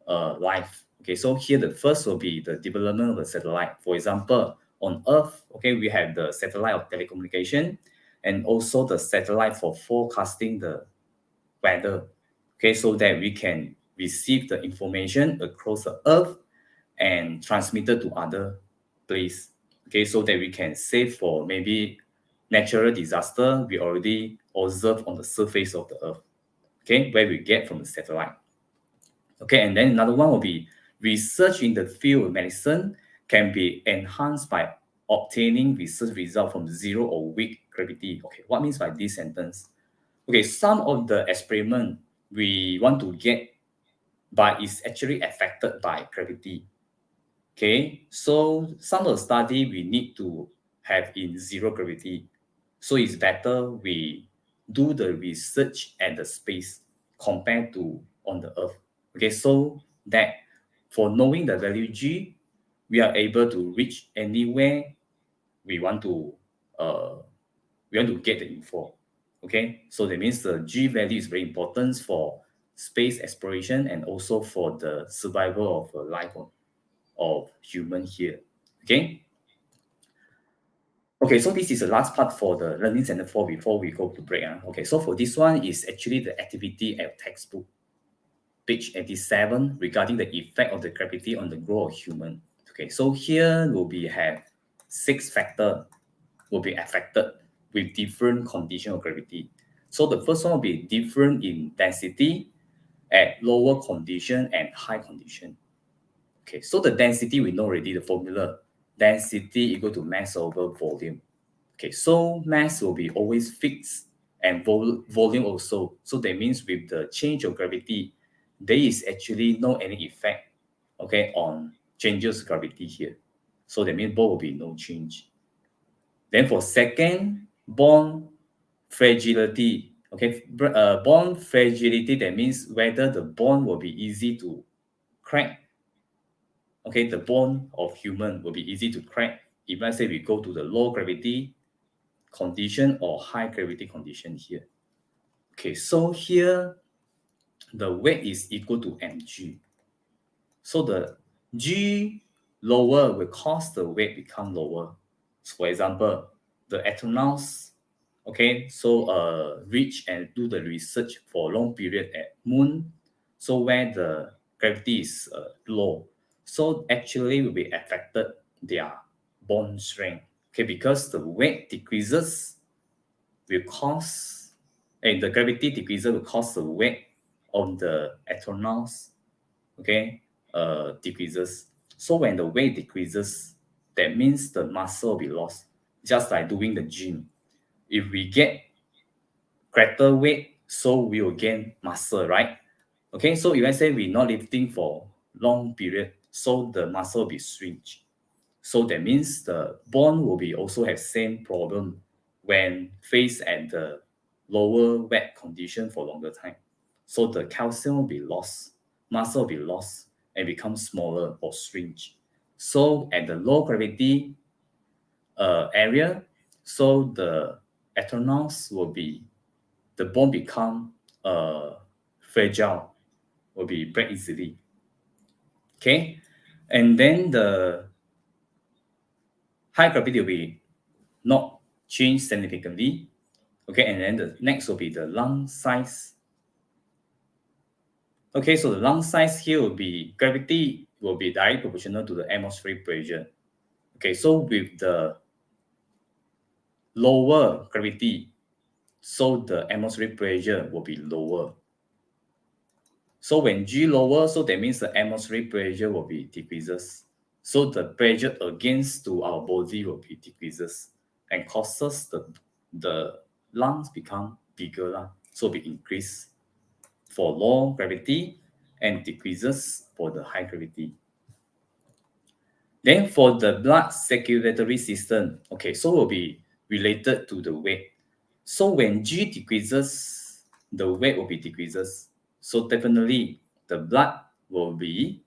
life. Okay, so here the first will be the development of the satellite. For example, on Earth, okay, we have the satellite of telecommunication and also the satellite for forecasting the weather. Okay, so that we can receive the information across the Earth and transmit it to other place. Okay, so that we can save for maybe natural disaster we already observe on the surface of the Earth. Okay, where we get from the satellite. Okay, and then another one will be research in the field of medicine can be enhanced by obtaining research result from zero or weak gravity. Okay, what means by this sentence? Okay, some of the experiment we want to get, but is actually affected by gravity. Okay, so some of the study we need to have in zero gravity. So it's better we do the research at the space compared to on the Earth. Okay, so that for knowing the value G, we are able to reach anywhere we want to get the info. Okay, so that means the G value is very important for space exploration and also for the survival of life of human here. Okay. Okay, so this is the last part for the Learning Center 4 before we go to break. Okay, so for this one is actually the activity at textbook, page 87, regarding the effect of the gravity on the growth of human. Okay, so here will be have 6 factors will be affected with different condition of gravity. So the first one will be different in density at lower condition and high condition. Okay, so the density we know already the formula. Density equal to mass over volume. Okay, so mass will be always fixed and volume also. So that means with the change of gravity, there is actually no any effect, okay, on changes of gravity here. So that means both will be no change. Then for second, bond fragility. Okay, bond fragility, that means whether the bond will be easy to crack. Okay, the bond of human will be easy to crack if let's say we go to the low gravity condition or high gravity condition here. Okay, so here the weight is equal to mg. So the g lower will cause the weight become lower. So for example, the astronauts, okay, so reach and do the research for a long period at moon, so where the gravity is low, so actually will be affected their bond strength, okay, because the weight decreases will cause, and the gravity decreases will cause the weight of the astronauts, okay, decreases. So when the weight decreases, that means the muscle will be lost, just like doing the gym. If we get greater weight, so we will gain muscle, right? Okay, so if I say we're not lifting for long period, so the muscle will be shrinked. So that means the bone will be also have same problem when faced at the lower wet condition for longer time. So the calcium will be lost, muscle will be lost and become smaller or shrink. So at the low gravity area, so the astronauts will be, the bone become fragile, will be break easily. Okay, and then the high gravity will be not change significantly. Okay, and then the next will be the lung size. Okay, so the lung size here will be, gravity will be directly proportional to the atmospheric pressure. Okay, so with the lower gravity, so the atmospheric pressure will be lower. So when G lower, so that means the atmospheric pressure will be decreases. So the pressure against to our body will be decreases and causes the lungs become bigger, so be increased for low gravity and decreases for the high gravity. Then for the blood circulatory system, okay, so will be related to the weight. So when G decreases, the weight will be decreases. So definitely the blood will be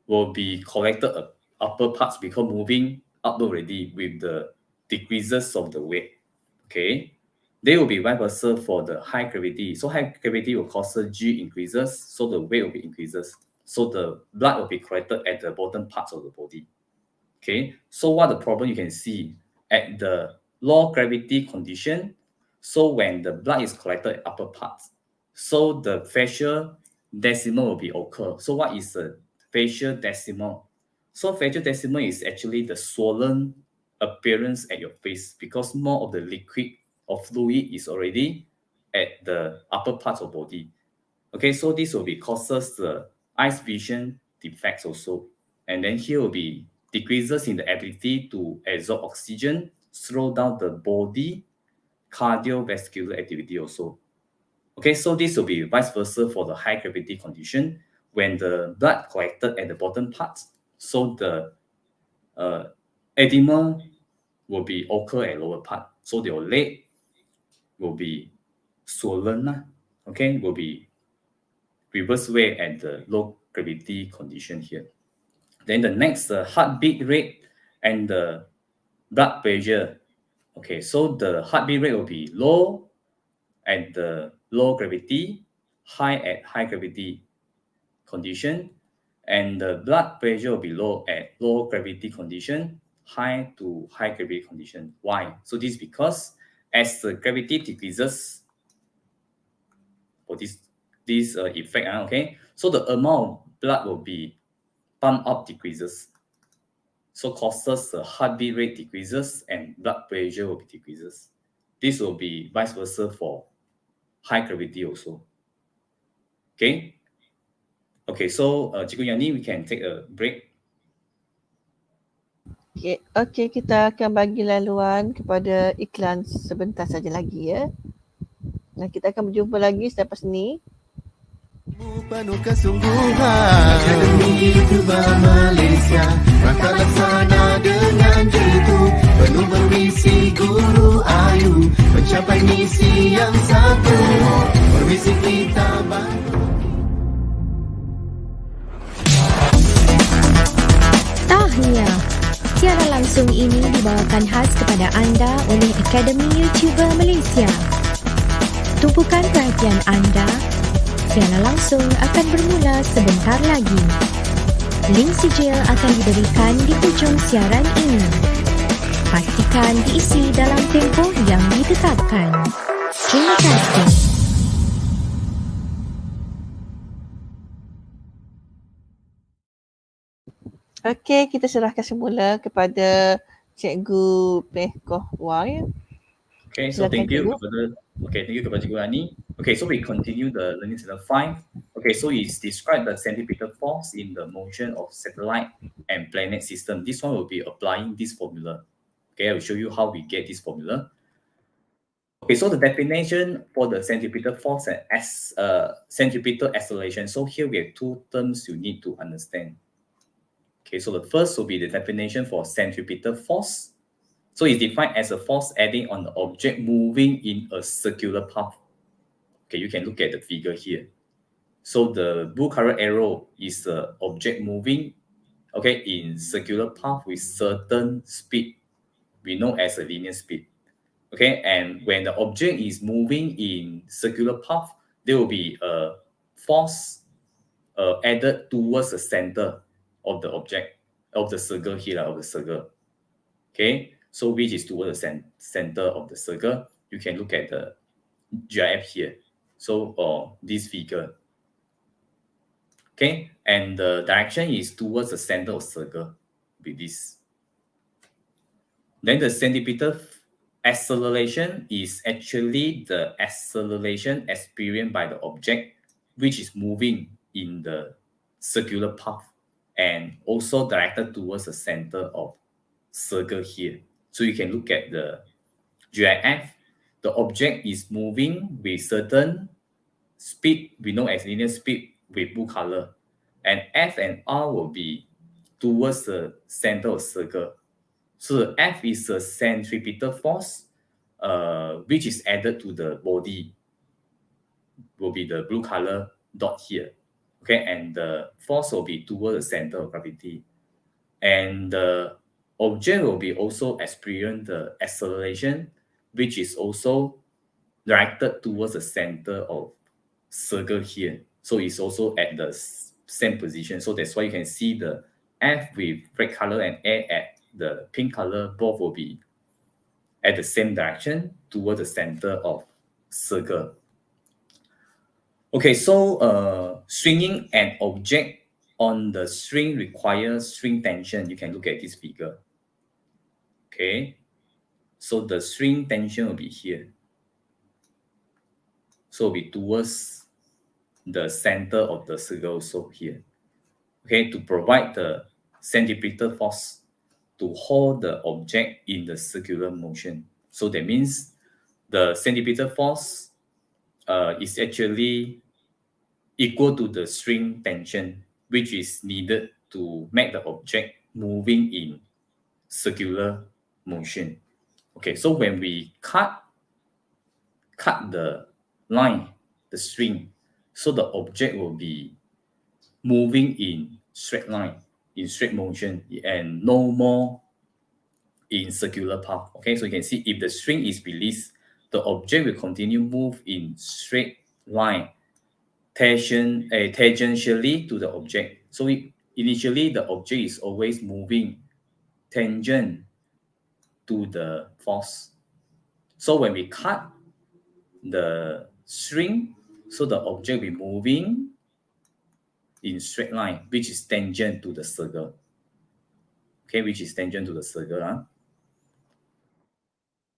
collected upper parts because moving up already with the decreases of the weight. Okay, they will be vice versa for the high gravity. So high gravity will cause G increases, so the weight will be increases. So the blood will be collected at the bottom parts of the body. Okay, so what the problem you can see at the low gravity condition, so when the blood is collected at upper parts, so the facial decimal will be occur. So what is the facial decimal? So facial decimal is actually the swollen appearance at your face because more of the liquid or fluid is already at the upper parts of body. Okay, so this will be causes the eyes vision defects also. And then here will be decreases in the ability to absorb oxygen, slow down the body cardiovascular activity also. Okay, so this will be vice versa for the high gravity condition. When the blood collected at the bottom parts, so the edema will be occur at lower part. So your leg will be swollen, okay, will be reverse way at the low gravity condition here. Then the next, the heartbeat rate and the blood pressure. Okay, so the heartbeat rate will be low at the low gravity, high at high gravity condition, and the blood pressure will be low at low gravity condition, high to high gravity condition. Why? So this is because as the gravity decreases for this effect, okay, so the amount of blood will be pumped up decreases, so causes the heartbeat rate decreases and blood pressure will be decreases. This will be vice versa for high gravity also. Okay. Okay, so Cikgu Yani, we can take a break. Okay, kita akan bagi laluan kepada iklan sebentar saja lagi ya. Dan kita akan berjumpa lagi selepas ni. Penuh kesungguhan Akademi Youtuber Malaysia Rangka laksana dengan jitu Penuh bermisi Guru AYU dibawakan khas kepada anda oleh Akademi Youtuber Malaysia. Tumpukan perhatian anda, siaran langsung akan bermula sebentar lagi. Link sijil akan diberikan di hujung siaran ini. Pastikan diisi dalam tempoh yang ditetapkan. Terima kasih. Okey, kita serahkan semula kepada Cikgu Peh KH. Okay, so Silakan, thank you Cikgu. thank you kepada Cikgu Ani. Okay, so we continue the learning center 5. Okay, so it's describe the centripetal force in the motion of satellite and planet system. This one will be applying this formula. Okay, I will show you how we get this formula. Okay, so the definition for the centripetal force and centripetal acceleration. So here we have two terms you need to understand. Okay, so the first will be the definition for centripetal force. So it's defined as a force acting on the object moving in a circular path. Okay, you can look at the figure here. So the blue color arrow is the object moving, okay, in circular path with certain speed. We know as a linear speed. Okay, and when the object is moving in circular path, there will be a force added towards the center of the object, of the circle here, of the circle. Okay, so which is towards the center of the circle. You can look at the GIF here. So this figure. Okay, and the direction is towards the center of the circle with this. Then the centripetal acceleration is actually the acceleration experienced by the object which is moving in the circular path and also directed towards the center of circle here. So you can look at the GIF. The object is moving with certain speed, we know as linear speed with blue color. And F and R will be towards the center of circle. So the F is the centripetal force, which is added to the body, will be the blue color dot here. Okay, and the force will be towards the center of gravity. And the object will be also experience the acceleration, which is also directed towards the center of circle here. So it's also at the same position. So that's why you can see the F with red color and A at the pink color, both will be at the same direction towards the center of circle. Okay, so swinging an object on the string requires string tension. You can look at this figure. Okay, so the string tension will be here. So it'll be towards the center of the circle, so here. Okay, to provide the centripetal force to hold the object in the circular motion. So that means the centripetal force is actually equal to the string tension, which is needed to make the object moving in circular motion. Okay, so when we cut the line, the string, so the object will be moving in straight line, in straight motion, and no more in circular path. Okay, so you can see if the string is released, the object will continue move in straight line, tangentially to the object. So initially the object is always moving tangent to the force. So when we cut the string, so the object will be moving in straight line, which is tangent to the circle. Okay, which is tangent to the circle.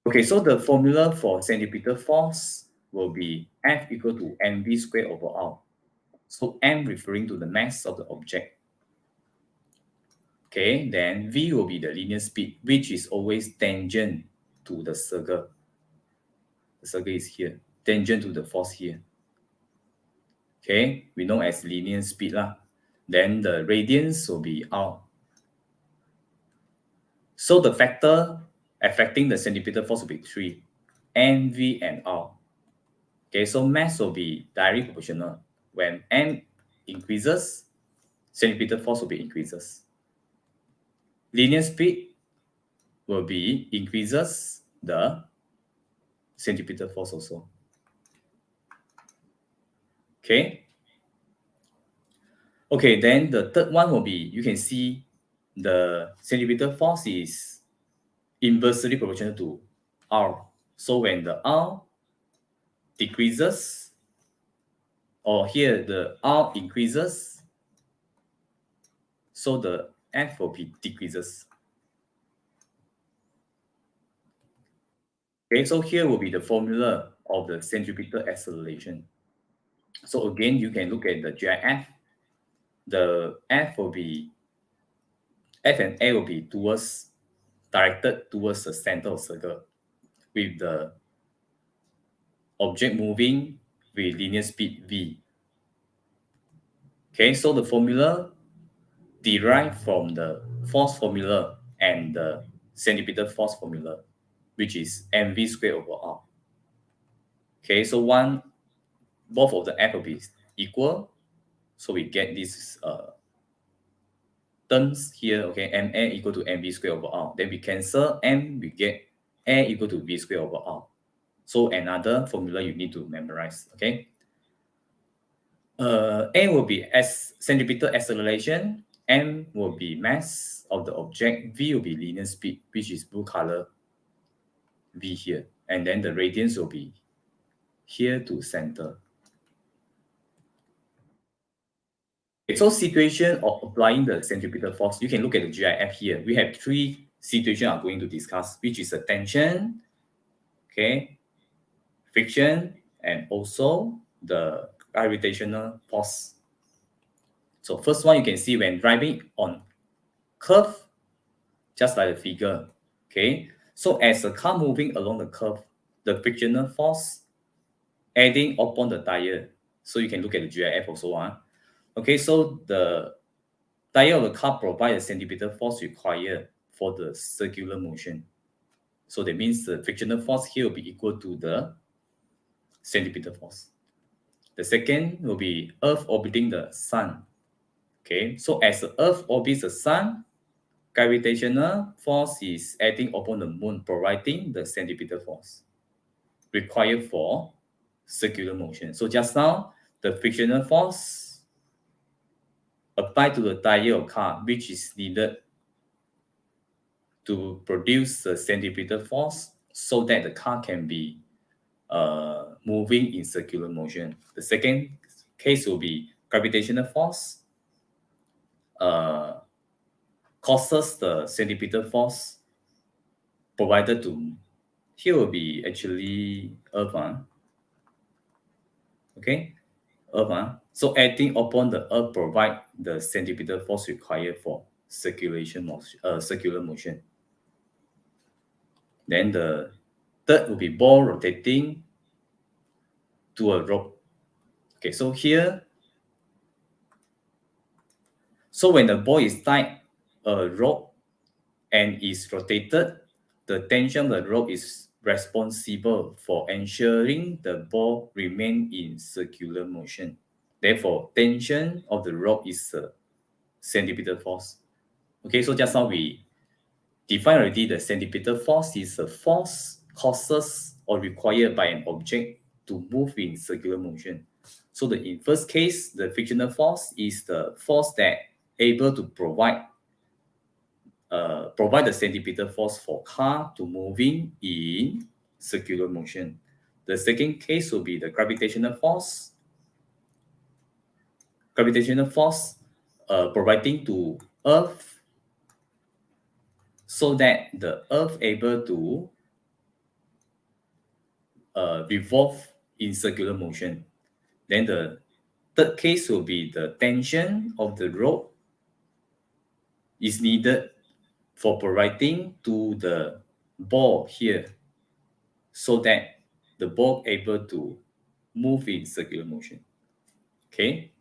Okay, so the formula for centripetal force will be F equal to mv squared over r. So m referring to the mass of the object. Okay, then v will be the linear speed, which is always tangent to the circle. The circle is here, tangent to the force here. Okay, we know as linear speed lah. Then the radians will be r. So the factor affecting the centripetal force will be 3, mv and r. Okay, so mass will be directly proportional. When m increases, centripetal force will be increases. Linear speed will be increases the centripetal force also. Okay. Okay, then the third one will be, you can see the centripetal force is inversely proportional to R. So when the R decreases, or here the R increases, so the F will be decreases. Okay, so here will be the formula of the centripetal acceleration. So again, you can look at the GIF. The F will be, F and A will be directed towards the center of circle, with the object moving with linear speed v. Okay, so the formula derived from the force formula and the centripetal force formula, which is mv squared over r. Okay, so both of the F will be equal, so we get these terms here. Okay, ma equal to mv squared over r. Then we cancel m, we get a equal to v squared over r. So another formula you need to memorize. Okay. A will be centripetal acceleration, m will be mass of the object, v will be linear speed, which is blue color, v here, and then the radiance will be here to center. Okay, so situation of applying the centripetal force, you can look at the GIF here. We have three situations I'm going to discuss, which is the tension, okay, friction, and also the gravitational force. So first one, you can see when driving on curve, just like the figure. Okay, so as the car moving along the curve, the frictional force adding upon the tire. So you can look at the GIF also. Okay, so the tire of the car provides the centripetal force required for the circular motion. So that means the frictional force here will be equal to the centripetal force. The second will be Earth orbiting the Sun. Okay, so as the Earth orbits the Sun, gravitational force is acting upon the Moon, providing the centripetal force required for circular motion. So just now, the frictional force applied to the tire of car, which is needed to produce the centripetal force so that the car can be moving in circular motion. The second case will be gravitational force causes the centripetal force provided to, here will be actually Earth. Okay, Earth. So acting upon the Earth provide the centripetal force required for circular motion. Then the third will be ball rotating to a rope. Okay, so here, so when the ball is tied a rope and is rotated, the tension of the rope is responsible for ensuring the ball remain in circular motion. Therefore, tension of the rope is a centripetal force. Okay, so just now we define already the centripetal force is a force causes or required by an object to move in circular motion. So in first case, the frictional force is the force that able to provide the centripetal force for car to moving in circular motion. The second case will be the gravitational force. Gravitational force providing to Earth so that the Earth able to revolve in circular motion. Then the third case will be the tension of the rope is needed for providing to the ball here so that the ball able to move in circular motion. Okay.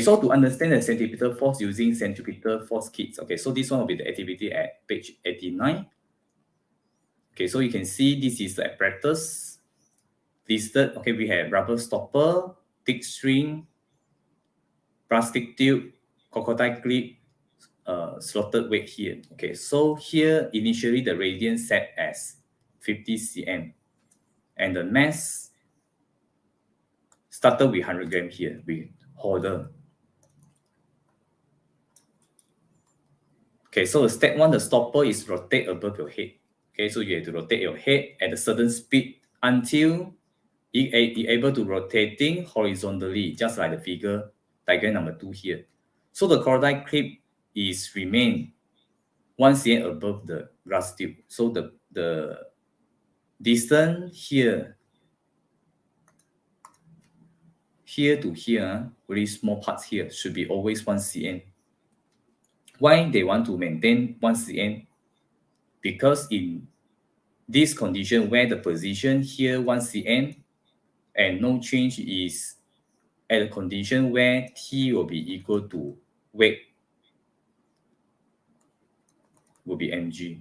So to understand the centripetal force using centripetal force kits, okay, so this one will be the activity at page 89. Okay, so you can see this is the apparatus listed. Okay, we have rubber stopper, thick string, plastic tube, crocodile clip, slotted weight here. Okay, so here initially the radius set as 50 cm, and the mass started with 100 gram here with holder. Okay, so step 1, the stopper is rotate above your head. Okay, so you have to rotate your head at a certain speed until you're able to rotating horizontally, just like the figure diagram number 2 here. So the chloride clip is remain 1 cm above the glass tube. So the distance here to here, very small parts here, should be always 1 cm. Why they want to maintain 1 cm? Because in this condition where the position here 1 cm and no change is at a condition where T will be equal to weight will be mg.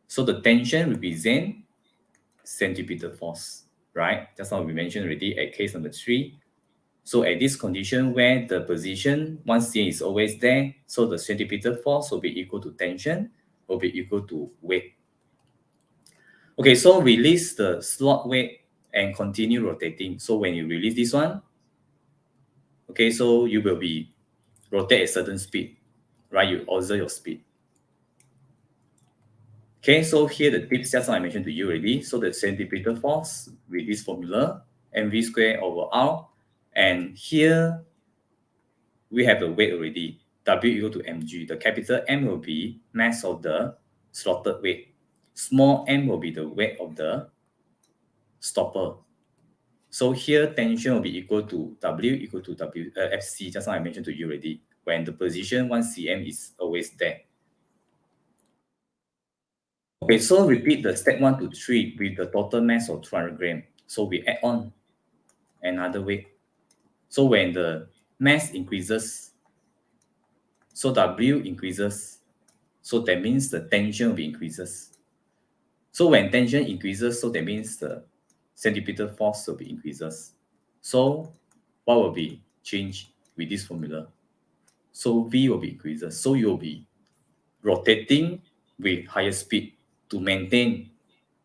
So the tension represent centripetal force, right? Just now we mentioned already at case number 3. So at this condition where the position 1 cm is always there, so the centripetal force will be equal to tension, will be equal to weight. Okay, so release the slot weight and continue rotating. So when you release this one, okay, so you will be rotate at certain speed, right? You observe your speed. Okay, so here the tips just now I mentioned to you already. So the centripetal force with this formula, mv squared over r. And here we have the weight already, W equal to mg. The capital M will be mass of the slotted weight. Small m will be the weight of the stopper. So here tension will be equal to W equal to Fc, just now I mentioned to you already, when the position 1 cm is always there. Okay, so repeat the step 1 to 3 with the total mass of 200 grams. So we add on another weight. So when the mass increases, so W increases, so that means the tension will be increases. So when tension increases, so that means the centripetal force will be increases. So what will be changed with this formula? So V will be increases. So you'll be rotating with higher speed to maintain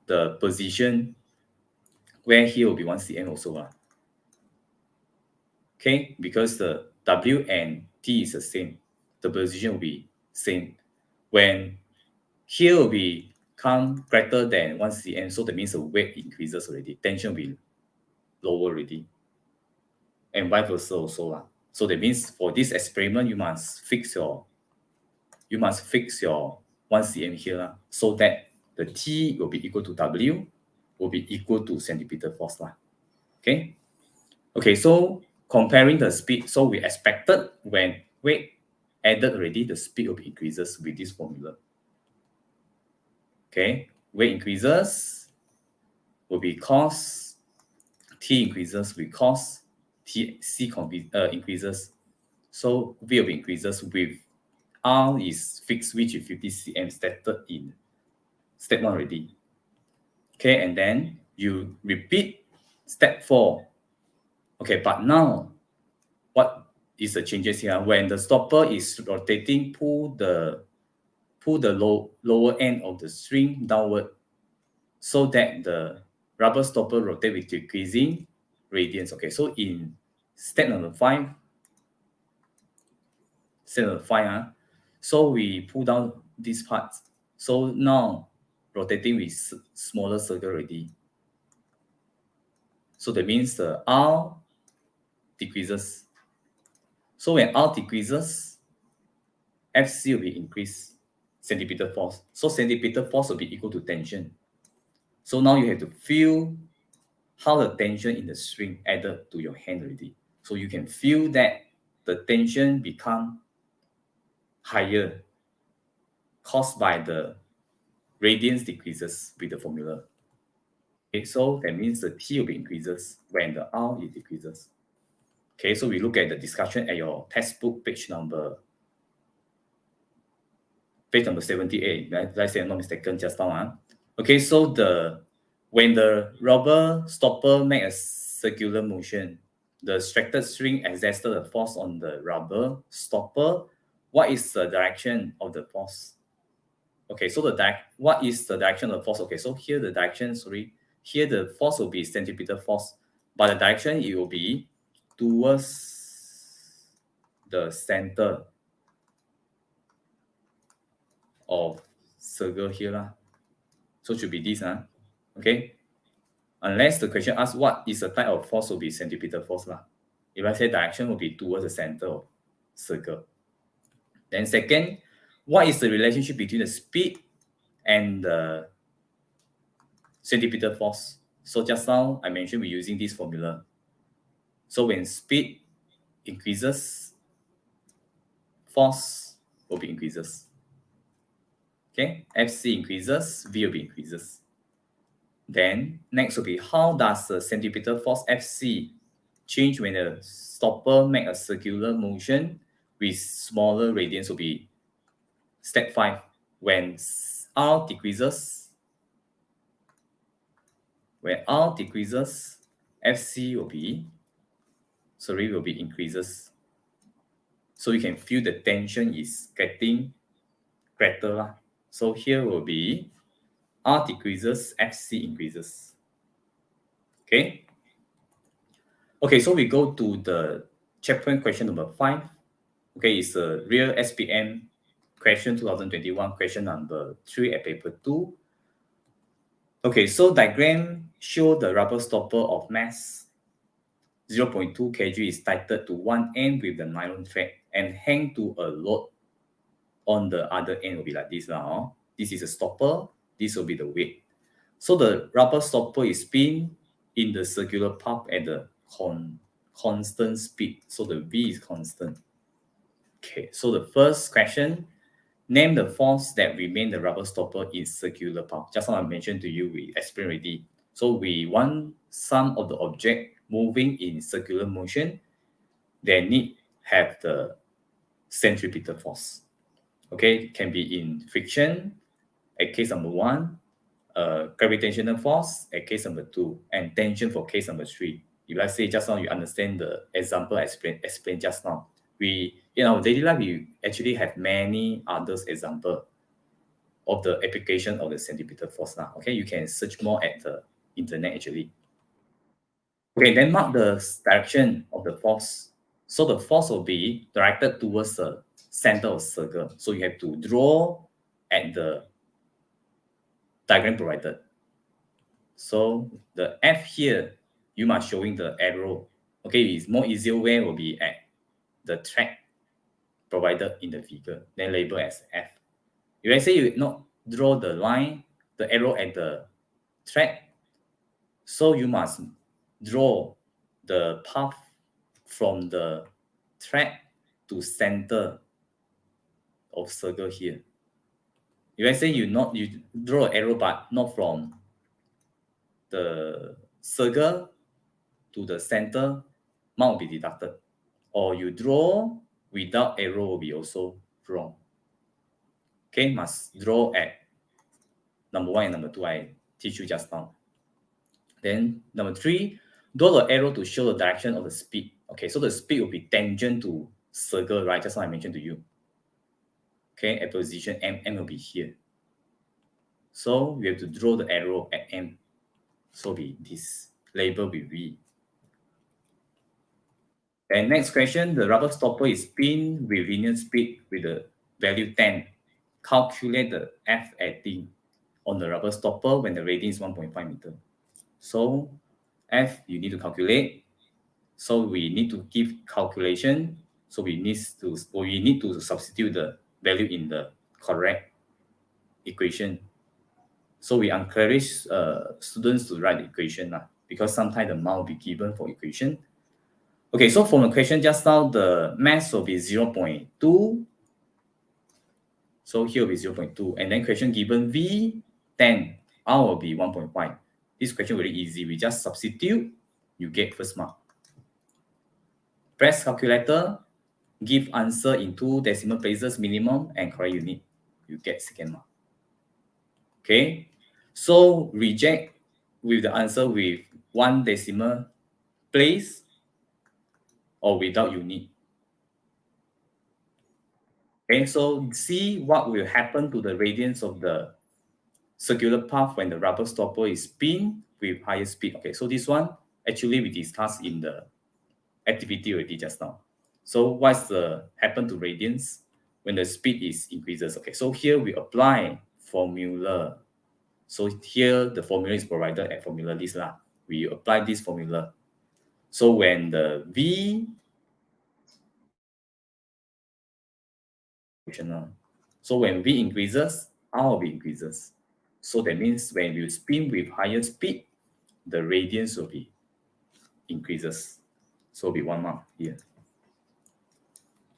the position where here will be 1 cm also. Okay, because the W and T is the same, the position will be same. When here will become greater than 1 cm, so that means the weight increases already, tension will be lower already, and vice versa also. So that means for this experiment, you must fix your 1 cm here, so that the T will be equal to W, will be equal to centripetal force. Okay, so comparing the speed, so we expected when weight added already, the speed will be increases with this formula. Okay, weight increases will be cos, T increases with cos, C increases. So V will be increases with R is fixed, which is 50 cm stated in step 1 already. Okay, and then you repeat step 4. Okay, but now what is the changes here? When the stopper is rotating, pull the lower end of the string downward, so that the rubber stopper rotate with decreasing radius. Okay, so in step number 5, so we pull down this part. So now rotating with smaller circle already. So that means the R decreases. So when R decreases, Fc will be increased, centripetal force. So centripetal force will be equal to tension. So now you have to feel how the tension in the string added to your hand already. So you can feel that the tension become higher, caused by the radius decreases with the formula. Okay, so that means the T will be increases when the R is decreases. Okay, so we look at the discussion at your textbook, page number 78. Did I say I'm not mistaken just now? Okay, so when the rubber stopper make a circular motion, the stretched string exerted the force on the rubber stopper what is the direction of the force? Okay, so what is the direction of the force? Okay, so here the direction, here the force will be centripetal force, but the direction it will be towards the center of circle here lah. So it should be this okay. Unless the question asks what is the type of force, will be centripetal force lah. If I say direction will be towards the center of circle. Then second, what is the relationship between the speed and the centripetal force? So just now I mentioned we're using this formula. So when speed increases, force will be increases. Okay, Fc increases, V will be increases. Then next will be how does the centripetal force Fc change when the stopper make a circular motion with smaller radians? Will be step 5. When R decreases, Fc will be increases. So you can feel the tension is getting greater lah. So here will be R decreases, Fc increases. Okay. Okay, so we go to the checkpoint question number 5. Okay, it's a real SPM question 2021, question number 3 at paper 2. Okay, so diagram show the rubber stopper of mass 0.2 kg is tightened to one end with the nylon thread and hang to a load on the other end. Will be like this now. This is a stopper, this will be the weight. So the rubber stopper is spin in the circular path at the constant speed. So the V is constant. Okay, so the first question, name the force that remain the rubber stopper in circular path. Just now I mentioned to you, we explained already. So we want some of the object moving in circular motion, they need have the centripetal force. Okay, can be in friction at case number 1, gravitational force at case number 2, and tension for case number 3. If I say just now you understand the example I explained just now, we in our daily life we actually have many others example of the application of the centripetal force now. Okay, you can search more at the internet actually. Okay, then mark the direction of the force. So the force will be directed towards the center of circle. So you have to draw at the diagram provided. So the F here, you must showing the arrow. Okay, it's more easier way will be at the track provided in the figure, then label as F. If I say you not draw the line, the arrow at the track, so you must draw the path from the track to center of circle here. If I say you draw an arrow but not from the circle to the center, mark will be deducted. Or you draw without arrow will be also wrong. Okay, must draw at number 1 and number 2 I teach you just now. Then number 3, draw the arrow to show the direction of the speed. Okay, so the speed will be tangent to circle, right? Just like I mentioned to you. Okay, at position M, M will be here. So we have to draw the arrow at M. So be this label with V. And next question, the rubber stopper is spin with linear speed with the value 10. Calculate the F at D on the rubber stopper when the radius is 1.5 meter. So F you need to calculate. So we need to give calculation. So we need to substitute the value in the correct equation. So we encourage students to write the equation because sometimes the mark will be given for equation. Okay, so from the question just now, the mass will be 0.2. So here will be 0.2. And then question given V, 10. R will be 1.5. This question very easy. We just substitute, you get first mark. Press calculator, give answer in 2 decimal places minimum and correct unit. You get second mark. Okay, so reject with the answer with 1 decimal place or without unit. Okay, so see what will happen to the radius of the circular path when the rubber stopper is spin with higher speed. Okay, so this one actually we discussed in the activity already just now. So what's the happen to radiance when the speed is increases? Okay, so here we apply formula. So here the formula is provided at formula list lah. We apply this formula. So when the V, so when V increases, R will be increases. So that means when you spin with higher speed, the radiance will be increases. So be 1 mark here.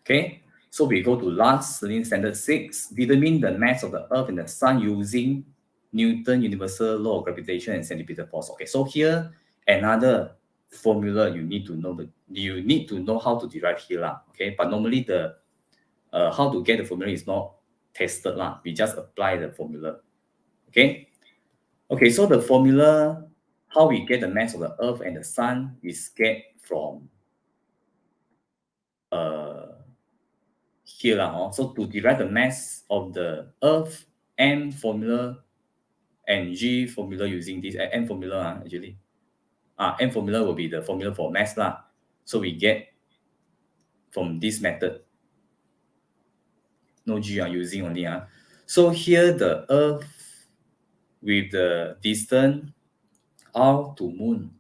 Okay, so we go to last learning standard 6. Determine the mass of the Earth and the Sun using Newton universal law of gravitation and centripetal force. Okay, so here another formula you need to know. You need to know how to derive here lah. Okay, but normally the how to get the formula is not tested lah. We just apply the formula. Okay, okay. So the formula, how we get the mass of the Earth and the Sun is get from here lah. So to derive the mass of the Earth, M formula and G formula using this M formula actually. M formula will be the formula for mass lah. So we get from this method. No G using only. So here the Earth with the distance R to Moon.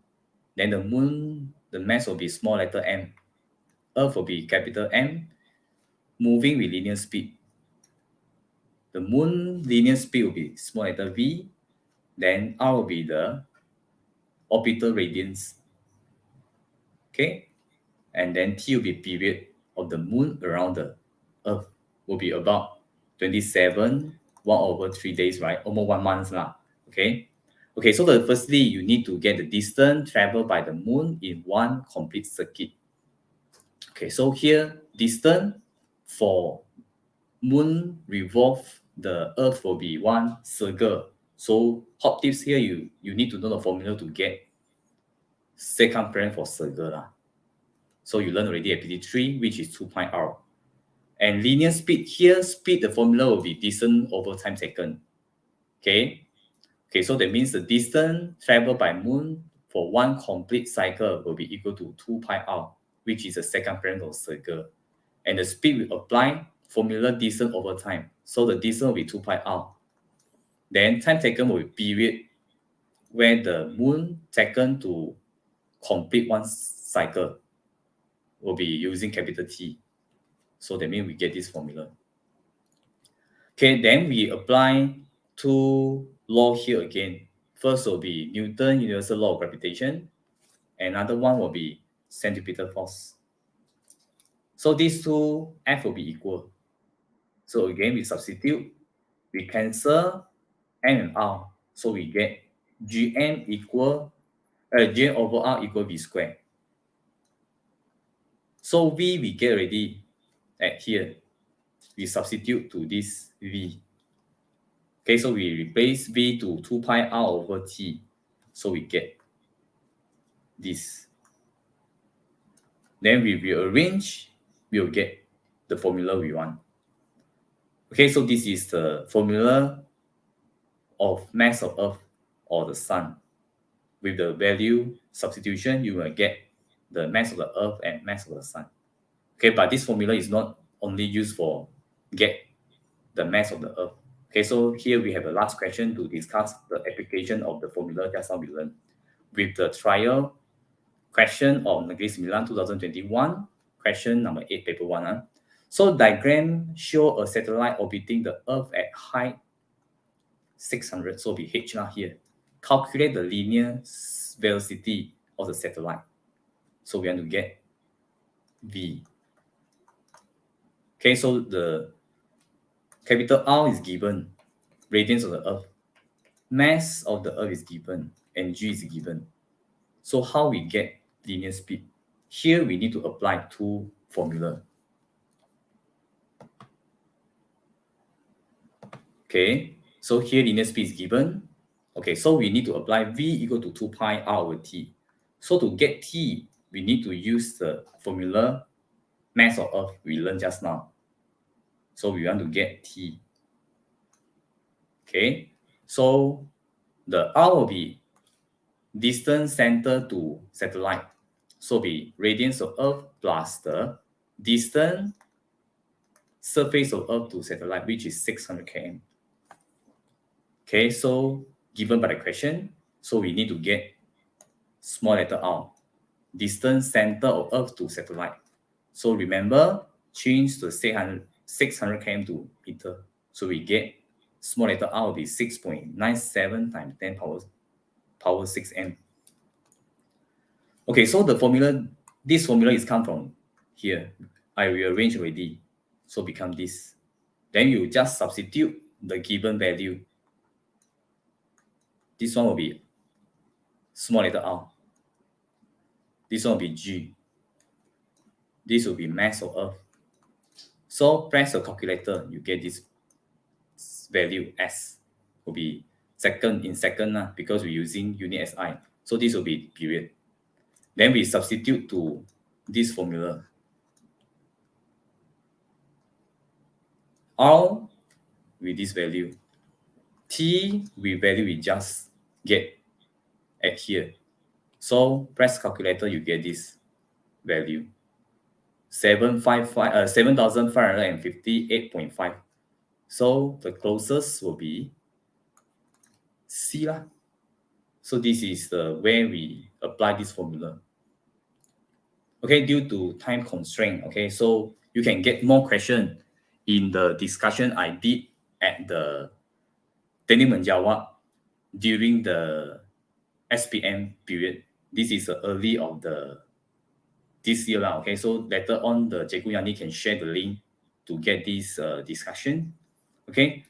Then the Moon, the mass will be small letter m. Earth will be capital M, moving with linear speed. The Moon linear speed will be small letter v. Then R will be the orbital radiance. Okay, and then T will be period of the Moon around the Earth, will be about 27, 1/3 days, right? Almost 1 month lah. Okay. Okay, so the firstly, you need to get the distance traveled by the Moon in one complete circuit. Okay, so here, distance for Moon revolve the Earth will be one circle. So hot tips here, you need to know the formula to get circumference for circle lah. So you learn already at PT3, which is 2 pi r. And linear speed here, speed, the formula will be distance over time taken. Okay. Okay, so that means the distance traveled by Moon for one complete cycle will be equal to 2 pi r, which is the circumference of circle. And the speed we apply, formula distance over time. So the distance will be 2 pi r. Then time taken will be period where the Moon taken to complete one cycle will be using capital T. So that means we get this formula. Okay, then we apply two laws here again. First will be Newton universal law of gravitation. Another one will be centripetal force. So these two F will be equal. So again, we substitute, we cancel N and R. So we get Gm equal, G over R equal V squared. So V we get already at here. We substitute to this V. Okay, so we replace V to 2 pi R over T. So we get this. Then we rearrange, we'll get the formula we want. Okay, so this is the formula of mass of Earth or the Sun. With the value substitution, you will get the mass of the Earth and mass of the Sun. Okay, but this formula is not only used for get the mass of the Earth. Okay, so here we have a last question to discuss the application of the formula just now we learned. With the trial question of Negeri Sembilan 2021, question number 8, paper 1. So diagram show a satellite orbiting the Earth at height 600, so be h here. Calculate the linear velocity of the satellite. So we want to get V. Okay, so the capital R is given, radiance of the Earth. Mass of the Earth is given, and G is given. So how we get linear speed? Here we need to apply two formulas. Okay, so here linear speed is given. Okay, so we need to apply V equal to 2 pi R over T. So to get T, we need to use the formula mass of Earth we learned just now. So we want to get T. Okay, so the R will be distance center to satellite. So be radius of Earth plus the distance surface of Earth to satellite, which is 600 km. Okay, so given by the question, so we need to get small letter r, distance center of Earth to satellite. So remember, change the 600 km to meter. So we get small letter r will be 6.97 times 10 power 6m. Okay, so the formula, this formula is come from here. I rearrange already, so become this. Then you just substitute the given value. This one will be small letter r. This one will be g. This will be mass of Earth. So press the calculator, you get this value S will be second because we're using unit SI. So this will be period. Then we substitute to this formula. R with this value. T with value we just get at here. So press calculator, you get this value. 7,558.5. So the closest will be C lah. So this is the where we apply this formula. Okay, due to time constraint, okay, so you can get more question in the discussion I did at the Teknik Menjawab during the SPM period. This is early of this year lah. Okay, so later on the Cikgu Yani can share the link to get this discussion. Okay,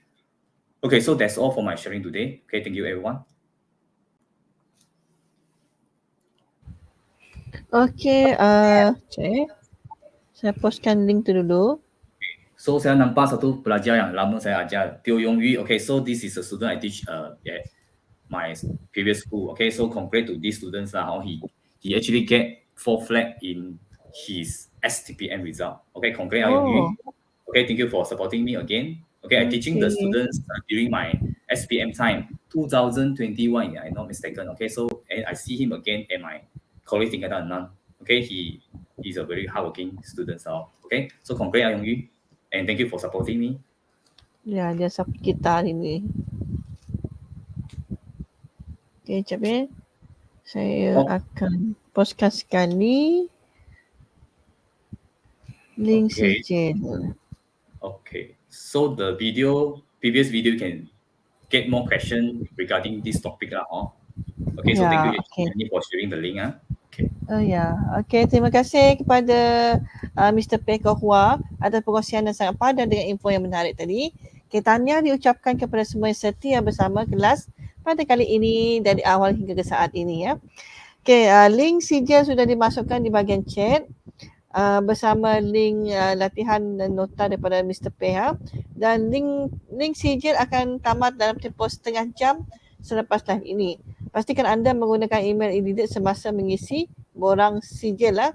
so that's all for my sharing today. Okay, thank you everyone. Okay, saya postkan link tu dulu. So saya nampak satu pelajar yang lama saya ajar, Teo Yong Yu. Okay, so this is a student I teach at my previous school. Okay, so compared to these students lah, he actually get 4 flat in his STPM result. Okay, congrats Yong Yu. Okay, thank you for supporting me again. Okay, I'm teaching the students during my SPM time, 2021, if I'm not mistaken. Okay, so and I see him again at my college Tingkatan. Okay, he's a very hardworking student. So, okay, so congrats Yong Yu, and thank you for supporting me. Ya, dia support kita hari ni. Okay, sekejap ya. Saya akan postkan sekali link sijil. Okay, so the previous video you can get more question regarding this topic lah. Okay, so thank you for sharing the link. Okay. Okay, terima kasih kepada Mr.Peh KH atas perkongsian yang sangat padat dengan info yang menarik tadi. Okay, tahniah diucapkan kepada semua yang setia bersama kelas pada kali ini dari awal hingga ke saat ini ya. Okay, link sijil sudah dimasukkan di bahagian chat. Bersama link latihan dan nota daripada Mr.Peh dan link sijil akan tamat dalam tempoh setengah jam selepas live ini. Pastikan anda menggunakan email e-didik semasa mengisi borang sijil lah.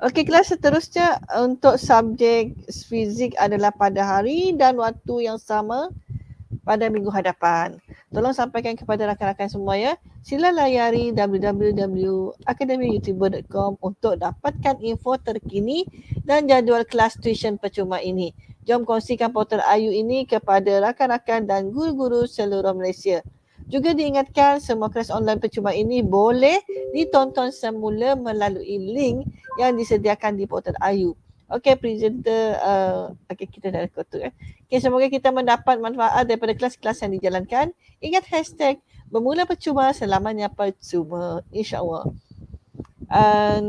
Okey, kelas seterusnya untuk subjek fizik adalah pada hari dan waktu yang sama pada minggu hadapan. Tolong sampaikan kepada rakan-rakan semua ya. Sila layari www.akademiyoutuber.com untuk dapatkan info terkini dan jadual kelas tuition percuma ini. Jom kongsikan portal AYU ini kepada rakan-rakan dan guru-guru seluruh Malaysia. Juga diingatkan semua kelas online percuma ini boleh ditonton semula melalui link yang disediakan di portal AYU. Okey, presenter, kita dah rekod tu. Okey, semoga kita mendapat manfaat daripada kelas-kelas yang dijalankan. Ingat hashtag bermula percuma, selamanya percuma, insyaAllah.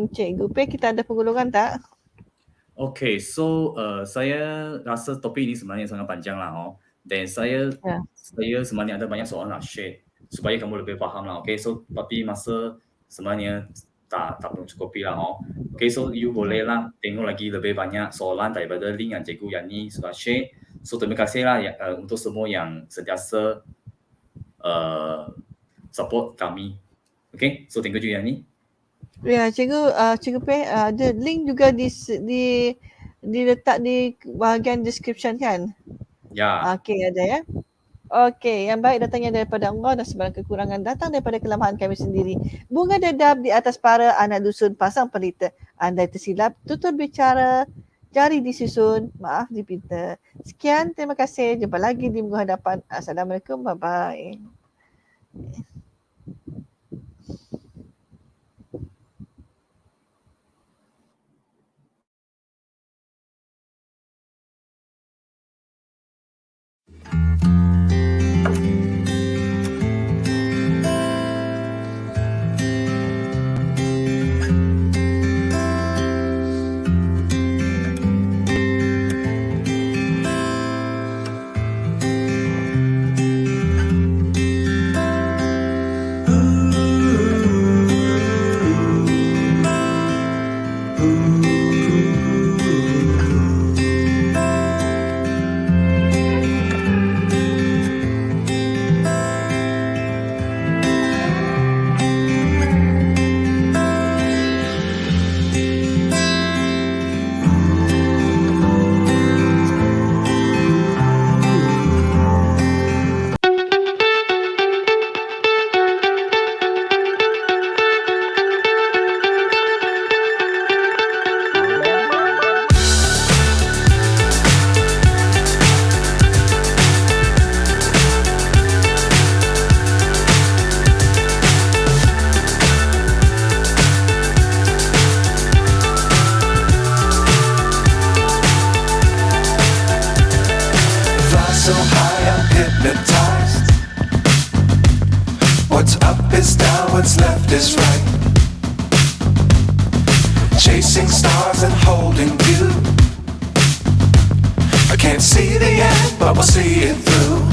Cikgu Peh, kita ada penggulungan tak? Okay, so saya rasa topik ini sebenarnya sangat panjang lah. Dan saya sebenarnya ada banyak soalan nak share supaya kamu lebih faham lah. Okay, so tapi masa sebenarnya tak mencukupi lah. Okay, so you boleh lah tengok lagi lebih banyak soalan daripada link yang Cikgu Yani sudah share. So terima kasih lah untuk semua yang sentiasa support kami. Okay, so thank you Yani. Ya, Cikgu Peh, ada link juga diletak di bahagian description kan? Ya. Okey, ada ya. Okey, yang baik datangnya daripada Allah dan sebarang kekurangan datang daripada kelemahan kami sendiri. Bunga dedap di atas para anak dusun pasang pelita. Andai tersilap, tutur bicara, jari disusun, maaf dipinta. Sekian, terima kasih. Jumpa lagi di minggu hadapan. Assalamualaikum, bye-bye. So high I'm hypnotized. What's up is down, what's left is right. Chasing stars and holding you. I can't see the end, but we'll see it through.